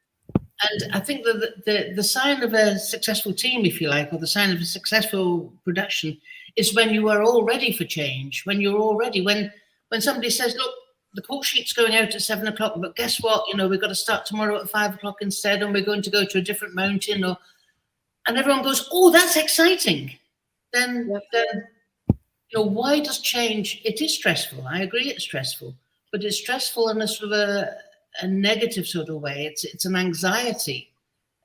I think that the sign of a successful team, if you like, or the sign of a successful production, is when you are all ready for change. When you're all ready, when somebody says, "Look, the call sheet's going out at 7 o'clock, but guess what? We've got to start tomorrow at 5 o'clock instead, and we're going to go to a different mountain," and everyone goes, "Oh, that's exciting." Then why does change? It is stressful. I agree, it's stressful, but it's stressful in a sort of a negative sort of way. It's an anxiety,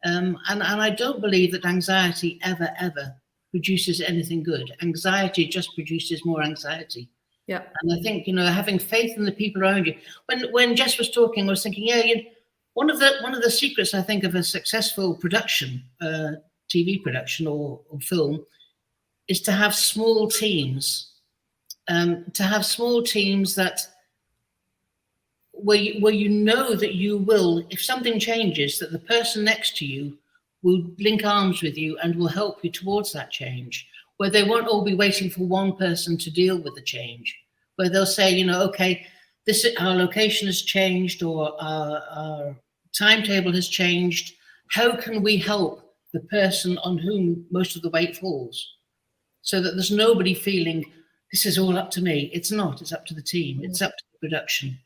and I don't believe that anxiety ever produces anything good. Anxiety just produces more anxiety. Yeah, and I think having faith in the people around you. When Jess was talking, I was thinking, one of the secrets I think of a successful production, TV production or film, is to have small teams. That where you know that you will, if something changes, that the person next to you will link arms with you and will help you towards that change, where they won't all be waiting for one person to deal with the change, where they'll say, okay, our location has changed, or our timetable has changed. How can we help the person on whom most of the weight falls? So that there's nobody feeling, this is all up to me. It's not, it's up to the team. It's up to the production.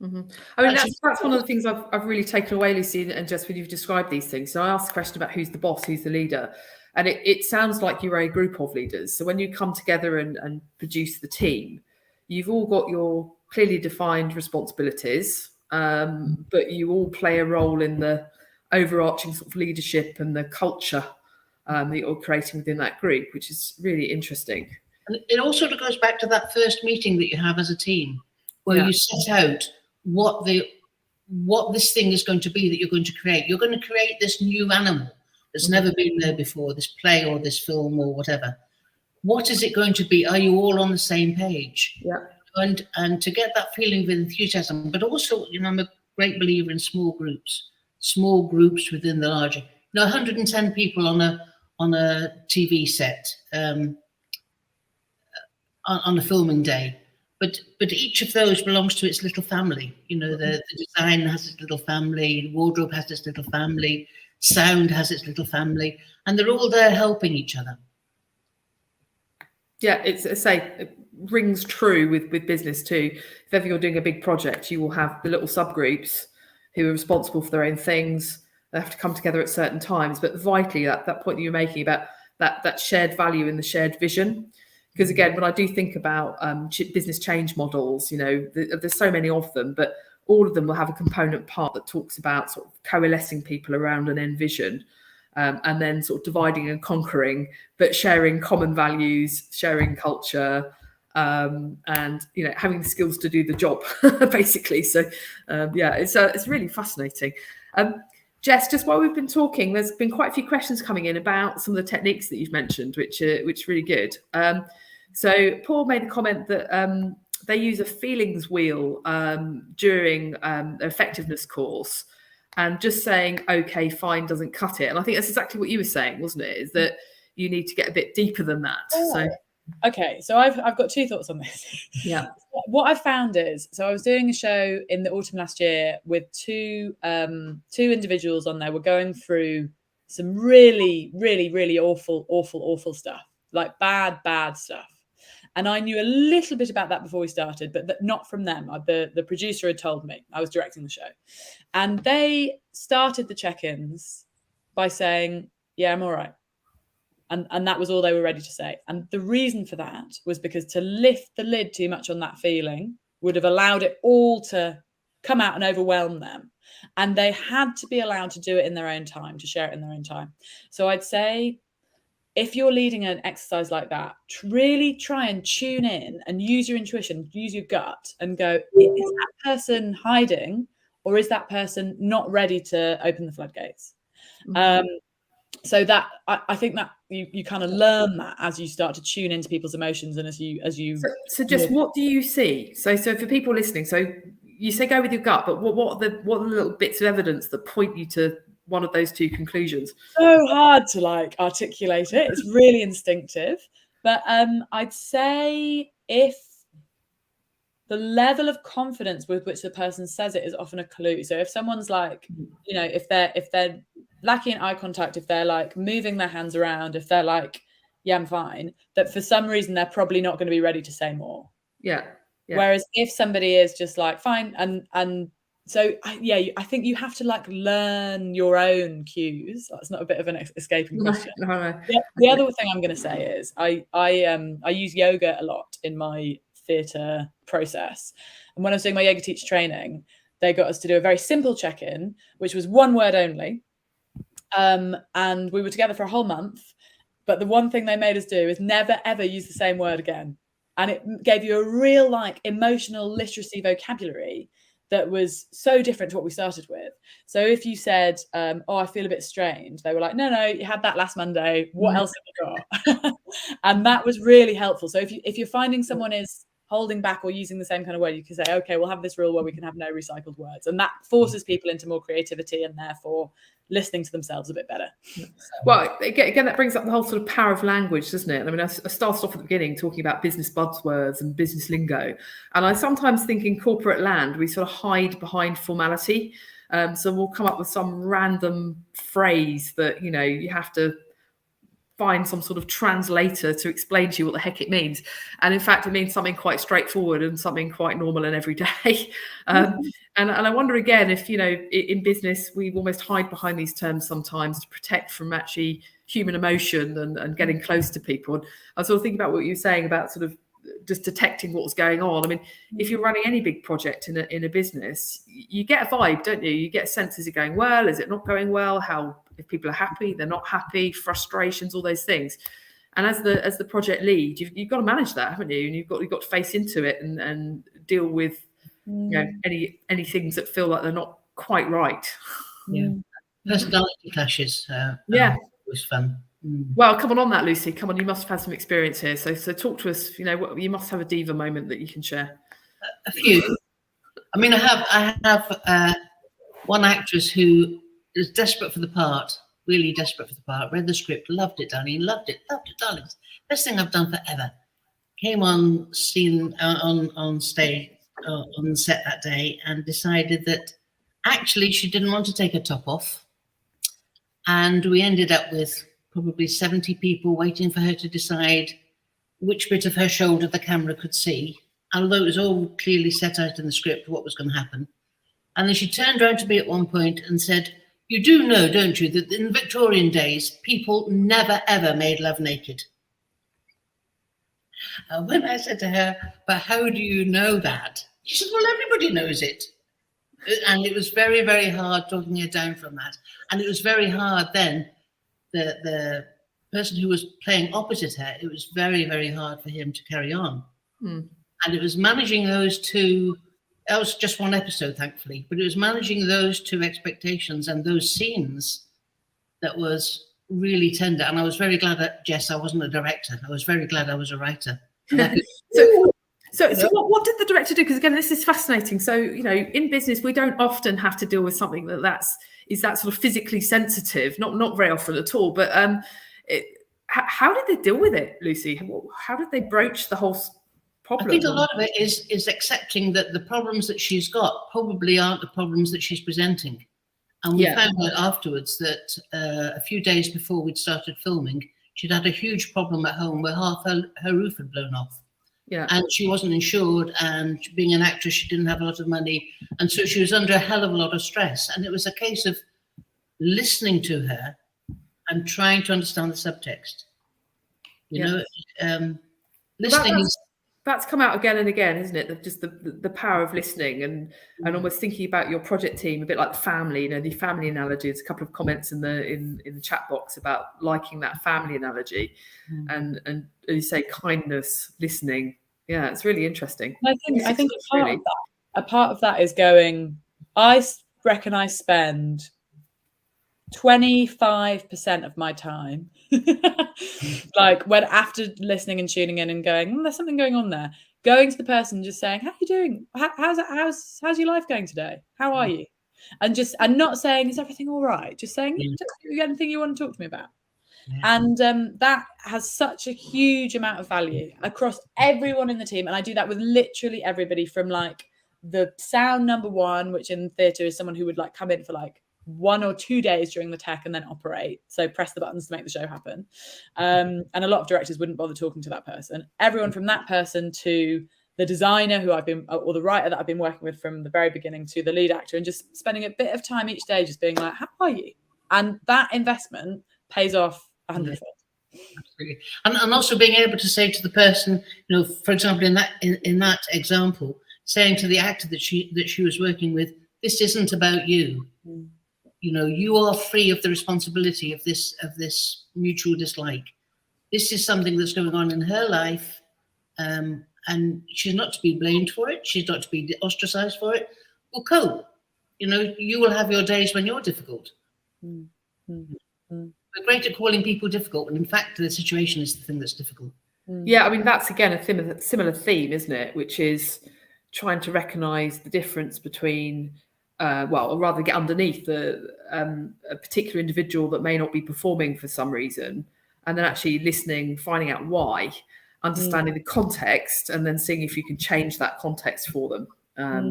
Mm-hmm. That's one of the things I've really taken away, Lucy, and just when you've described these things. So I asked the question about who's the boss, who's the leader, and it sounds like you're a group of leaders. So when you come together and produce the team, you've all got your clearly defined responsibilities, but you all play a role in the overarching sort of leadership and the culture that you're creating within that group, which is really interesting. And it also goes back to that first meeting that you have as a team, where you set out what the what this thing is going to be that you're going to create. You're going to create this new animal that's never been there before, this play or this film or whatever. What is it going to be? Are you all on the same page? Yeah. And to get that feeling of enthusiasm, but also, I'm a great believer in small groups within the larger. 110 people on a TV set on a filming day, but each of those belongs to its little family. The design has its little family, the wardrobe has its little family, sound has its little family, and they're all there helping each other. Yeah, it rings true with business too. If ever you're doing a big project, you will have the little subgroups who are responsible for their own things. They have to come together at certain times. But vitally, that point that you're making about that shared value and the shared vision. Because again, when I do think about business change models, there's so many of them, but all of them will have a component part that talks about sort of coalescing people around an end vision. And then sort of dividing and conquering, but sharing common values, sharing culture, and having the skills to do the job, basically. So it's really fascinating. Jess, just while we've been talking, there's been quite a few questions coming in about some of the techniques that you've mentioned, which are really good. So Paul made the comment that they use a feelings wheel during the effectiveness course. And just saying, okay, fine, doesn't cut it. And I think that's exactly what you were saying, wasn't it? Is that you need to get a bit deeper than that. Oh. So, okay, so I've got two thoughts on this. Yeah. What I found is, so I was doing a show in the autumn last year with two individuals on there. We're going through some really, really, really awful stuff, like bad stuff. And I knew a little bit about that before we started, but not from them. The producer had told me. I was directing the show. And they started the check-ins by saying, yeah, I'm all right. And that was all they were ready to say. And the reason for that was because to lift the lid too much on that feeling would have allowed it all to come out and overwhelm them. And they had to be allowed to do it in their own time, to share it in their own time. So I'd say, if you're leading an exercise like that, really try and tune in and use your intuition, use your gut and go, is that person hiding or is that person not ready to open the floodgates? Mm-hmm. So that I think that you kind of learn that as you start to tune into people's emotions and as you. So just what do you see? So for people listening, so you say go with your gut, but what are the little bits of evidence that point you to one of those two conclusions? So hard to articulate it. It's really instinctive. But I'd say if the level of confidence with which the person says it is often a clue. So if someone's like, if they're lacking eye contact, if they're like moving their hands around, if they're like, yeah, I'm fine, that for some reason they're probably not going to be ready to say more. Yeah. Whereas if somebody is just like fine and so I think you have to learn your own cues. That's not a bit of an escaping question. No. The other thing I'm going to say is I use yoga a lot in my theatre process. And when I was doing my yoga teacher training, they got us to do a very simple check-in, which was one word only. And we were together for a whole month. But the one thing they made us do is never, ever use the same word again. And it gave you a real emotional literacy vocabulary that was so different to what we started with. So if you said, I feel a bit strange, they were like, no, you had that last Monday. What else have you got? And that was really helpful. So if you're finding someone is holding back or using the same kind of word, you can say, okay, we'll have this rule where we can have no recycled words. And that forces people into more creativity and therefore listening to themselves a bit better. Well, again, that brings up the whole sort of power of language, doesn't it? I mean, I started off at the beginning talking about business buzzwords and business lingo. And I sometimes think in corporate land, we sort of hide behind formality. So we'll come up with some random phrase that, you have to find some sort of translator to explain to you what the heck it means. And in fact, it means something quite straightforward and something quite normal and everyday. And I wonder again, if, in business, we almost hide behind these terms sometimes to protect from actually human emotion and getting close to people. And I was sort of thinking about what you were saying about sort of just detecting what's going on. I mean, if you're running any big project in a business, you get a vibe, don't you? You get a sense, is it going well? Is it not going well? If people are happy, they're not happy, frustrations, all those things. And as the project lead, you've got to manage that, haven't you? And you've got to face into it and deal with any things that feel like they're not quite right. Yeah. Personality clashes. Yeah. Was fun. Well, come on that, Lucy. Come on, you must have had some experience here. So talk to us. You know, you must have a diva moment that you can share. A few. I mean, I have one actress who is desperate for the part, really desperate for the part. Read the script, loved it, darling, loved it, darling. Best thing I've done forever. Came on scene on stage on set that day and decided that actually she didn't want to take her top off. And we ended up with probably 70 people waiting for her to decide which bit of her shoulder the camera could see, although it was all clearly set out in the script what was going to happen. And then she turned around to me at one point and said, "You do know, don't you, that in Victorian days, people never, ever made love naked?" And when I said to her, "But how do you know that?" She said, "Well, everybody knows it." And it was very, very hard talking her down from that. And it was very hard then, the person who was playing opposite her, it was very, very hard for him to carry on. And it was managing those two, that was just one episode, thankfully, but it was managing those two expectations and those scenes that was really tender. And I was very glad that, Jess, I wasn't a director. I was very glad I was a writer. So what did the director do? Because again, this is fascinating. So, you know, in business, we don't often have to deal with something is that sort of physically sensitive, not very often at all. But how did they deal with it, Lucy? How did they broach the whole problem? I think a lot of it is accepting that the problems that she's got probably aren't the problems that she's presenting. And we found out afterwards that a few days before we'd started filming, she'd had a huge problem at home where half her roof had blown off. Yeah. And she wasn't insured, and being an actress, she didn't have a lot of money. And so she was under a hell of a lot of stress. And it was a case of listening to her and trying to understand the subtext. You know, listening that's come out again and again, isn't it? Just the power of listening and almost thinking about your project team, a bit like the family, you know, the family analogy. There's a couple of comments in the chat box about liking that family analogy and you say kindness, listening. Yeah, it's really interesting. I think a part of that is going, I reckon I spend 25% of my time like when after listening and tuning in and going, there's something going on there, going to the person, just saying, how are you doing? How's your life going today? How are you? And not saying, is everything all right? Just saying, you got anything you want to talk to me about? And that has such a huge amount of value across everyone in the team. And I do that with literally everybody, from like the sound number one, which in theatre is someone who would like come in for like 1 or 2 days during the tech and then operate. So press the buttons to make the show happen. And a lot of directors wouldn't bother talking to that person. Everyone from that person to the designer or the writer that I've been working with from the very beginning to the lead actor, and just spending a bit of time each day just being like, how are you? And that investment pays off 100%. Absolutely. And also being able to say to the person, you know, for example, in that example, saying to the actor that she was working with, this isn't about you. You know, you are free of the responsibility of this mutual dislike. This is something that's going on in her life, and she's not to be blamed for it. She's not to be ostracized for it. Well, cool. You know, you will have your days when you're difficult. We're great at calling people difficult, and in fact, the situation is the thing that's difficult. Yeah, I mean, that's again a similar theme, isn't it? Which is trying to recognise the difference between, or rather get underneath a particular individual that may not be performing for some reason, and then actually listening, finding out why, understanding the context, and then seeing if you can change that context for them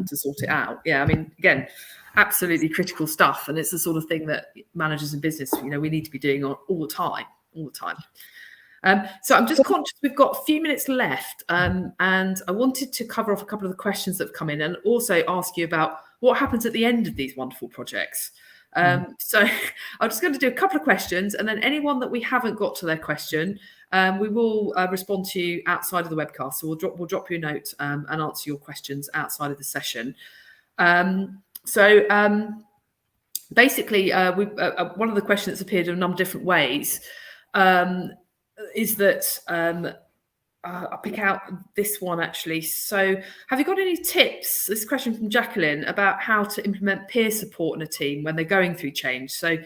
to sort it out. Yeah, I mean, again, absolutely critical stuff, and it's the sort of thing that managers in business, you know, we need to be doing all the time. So I'm just conscious we've got a few minutes left, and I wanted to cover off a couple of the questions that have come in, and also ask you about what happens at the end of these wonderful projects. So I'm just going to do a couple of questions, and then anyone that we haven't got to their question, we will respond to you outside of the webcast. So we'll drop you a note and answer your questions outside of the session. Basically, one of the questions that's appeared in a number of different ways is that I'll pick out this one actually. So have you got any tips? This question from Jacqueline about how to implement peer support in a team when they're going through change. So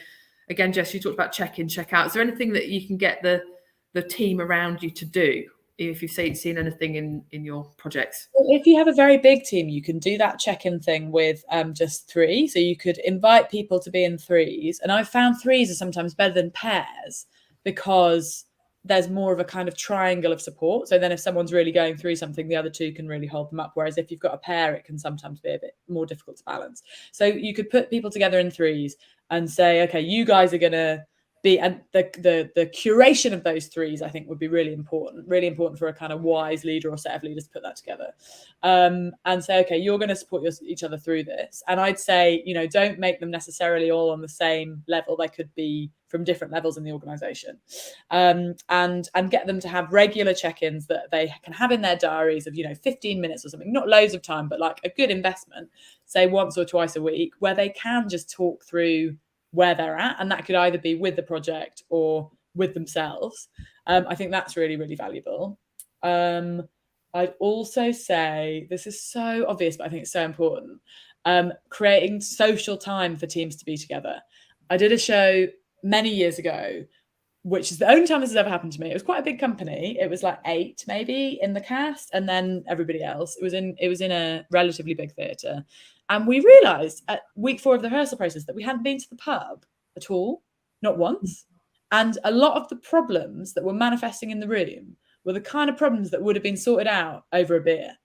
again, Jess, you talked about check in, check out. Is there anything that you can get the team around you to do if you've seen anything in your projects? If you have a very big team, you can do that check-in thing with just 3. So you could invite people to be in 3s. And I've found 3s are sometimes better than pairs because there's more of a kind of triangle of support. So then if someone's really going through something, the other 2 can really hold them up. Whereas if you've got a pair, it can sometimes be a bit more difficult to balance. So you could put people together in 3s and say, okay, you guys are going to be, and the curation of those 3s, I think, would be really important for a kind of wise leader or set of leaders to put that together, and say, okay, you're going to support each other through this. And I'd say, don't make them necessarily all on the same level. They could be from different levels in the organization, and get them to have regular check-ins that they can have in their diaries of 15 minutes or something, not loads of time, but like a good investment, say once or twice a week, where they can just talk through where they're at, and that could either be with the project or with themselves. I think that's really, really valuable. I'd also say, this is so obvious, but I think it's so important, creating social time for teams to be together. I did a show many years ago, which is the only time this has ever happened to me. It was quite a big company. It was like 8 maybe in the cast, and then everybody else. It was in a relatively big theatre. And we realised at week 4 of the rehearsal process that we hadn't been to the pub at all, not once. And a lot of the problems that were manifesting in the room were the kind of problems that would have been sorted out over a beer.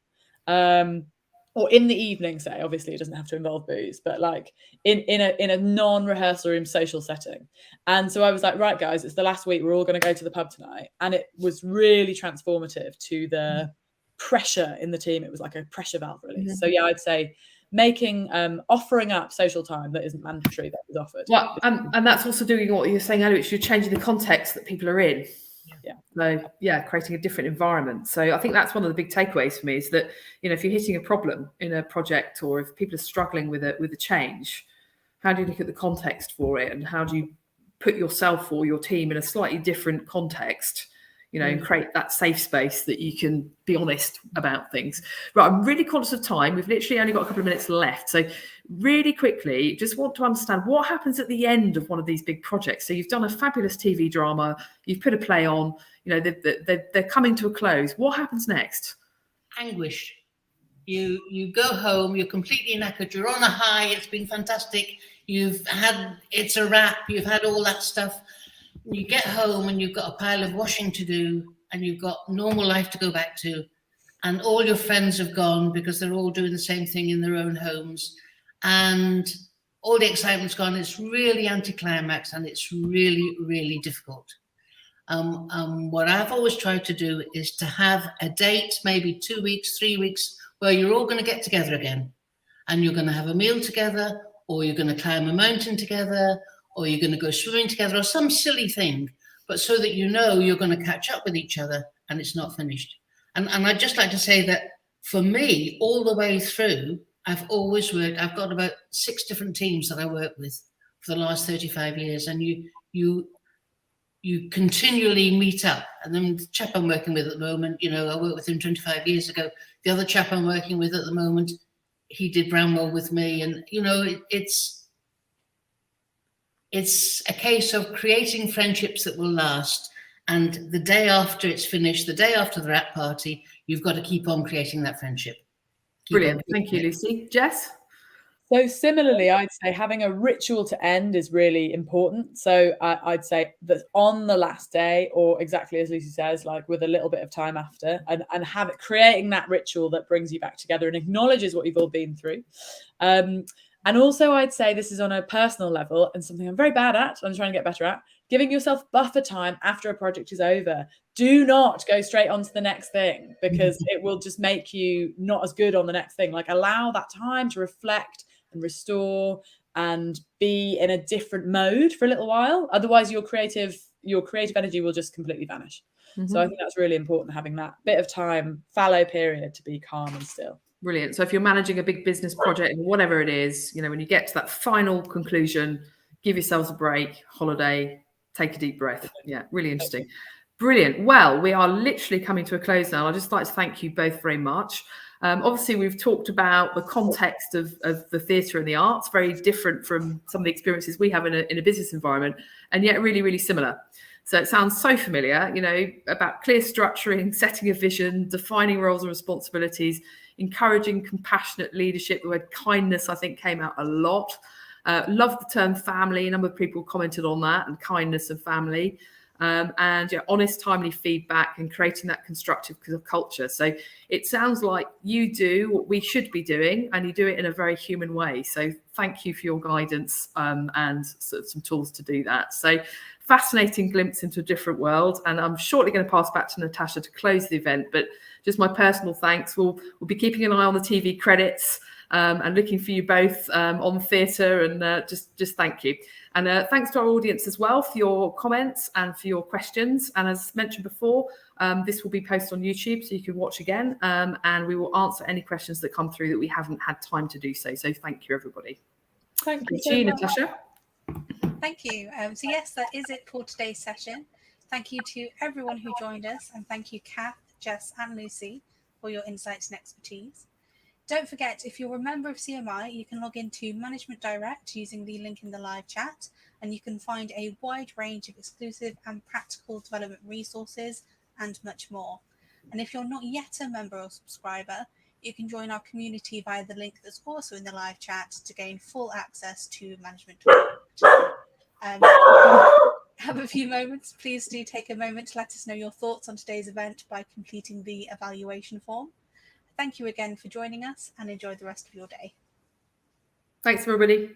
Or in the evening, say. Obviously it doesn't have to involve booze, but like in a non-rehearsal room social setting. And so I was like, right guys, it's the last week, we're all going to go to the pub tonight. And it was really transformative to the pressure in the team. It was like a pressure valve release. So yeah, I'd say offering up social time that isn't mandatory, that is offered. Well, and that's also doing what you were saying earlier, which you're changing the context that people are in. Yeah. So yeah, creating a different environment. So I think that's one of the big takeaways for me, is that if you're hitting a problem in a project, or if people are struggling with a change, how do you look at the context for it, and how do you put yourself or your team in a slightly different context, and create that safe space that you can be honest about things. Right, I'm really conscious of time. We've literally only got a couple of minutes left. So really quickly, just want to understand what happens at the end of one of these big projects. So you've done a fabulous TV drama, you've put a play on, they're coming to a close. What happens next? Anguish. You go home, you're completely knackered, you're on a high, it's been fantastic, it's a wrap, you've had all that stuff. You get home and you've got a pile of washing to do, and you've got normal life to go back to, and all your friends have gone because they're all doing the same thing in their own homes, and all the excitement's gone. It's really anticlimax, and it's really, really difficult. What I've always tried to do is to have a date, maybe 2 weeks, 3 weeks, where you're all going to get together again, and you're going to have a meal together, or you're going to climb a mountain together, or you're going to go swimming together, or some silly thing, but so that you're going to catch up with each other and it's not finished. And I'd just like to say that for me, all the way through, I've got about 6 different teams that I work with for the last 35 years, and you continually meet up. And then the chap I'm working with at the moment, I worked with him 25 years ago. The other chap I'm working with at the moment, he did Bramwell with me, and it's a case of creating friendships that will last. And the day after it's finished, the day after the wrap party, you've got to keep on creating that friendship. Brilliant. Thank you, Lucy. Jess? So similarly, I'd say having a ritual to end is really important. So I'd say that on the last day, or exactly as Lucy says, like with a little bit of time after, and creating that ritual that brings you back together and acknowledges what you've all been through. And also, I'd say this is on a personal level, and something I'm very bad at, I'm trying to get better at, giving yourself buffer time after a project is over. Do not go straight on to the next thing, because it will just make you not as good on the next thing. Like, allow that time to reflect and restore and be in a different mode for a little while. Otherwise, your creative energy will just completely vanish. So I think that's really important, having that bit of time, fallow period, to be calm and still. Brilliant. So if you're managing a big business project, whatever it is, when you get to that final conclusion, give yourselves a break, holiday, take a deep breath. Yeah, really interesting. Brilliant. Well, we are literally coming to a close now. I'd just like to thank you both very much. Obviously, we've talked about the context of the theatre and the arts, very different from some of the experiences we have in a business environment, and yet really, really similar. So it sounds so familiar, you know, about clear structuring, setting a vision, defining roles and responsibilities, encouraging compassionate leadership. The word kindness, I think, came out a lot. Love the term family. A number of people commented on that, and kindness and family. And honest, timely feedback and creating that constructive culture. So it sounds like you do what we should be doing, and you do it in a very human way. So thank you for your guidance and sort of some tools to do that. So fascinating glimpse into a different world. And I'm shortly going to pass back to Natasha to close the event, but just my personal thanks. We'll be keeping an eye on the TV credits and looking for you both on theatre, and just thank you. And thanks to our audience as well for your comments and for your questions. And as mentioned before, this will be posted on YouTube, so you can watch again, and we will answer any questions that come through that we haven't had time to do so. So thank you, everybody. Thank you, So much. Natasha. Thank you. So yes, that is it for today's session. Thank you to everyone who joined us, and thank you, Kath, Jess and Lucy, for your insights and expertise. Don't forget, if you're a member of CMI, you can log into Management Direct using the link in the live chat, and you can find a wide range of exclusive and practical development resources and much more. And if you're not yet a member or subscriber, you can join our community via the link that's also in the live chat to gain full access to Management Direct. Have a few moments, please do take a moment to let us know your thoughts on today's event by completing the evaluation form. Thank you again for joining us, and enjoy the rest of your day. Thanks, everybody.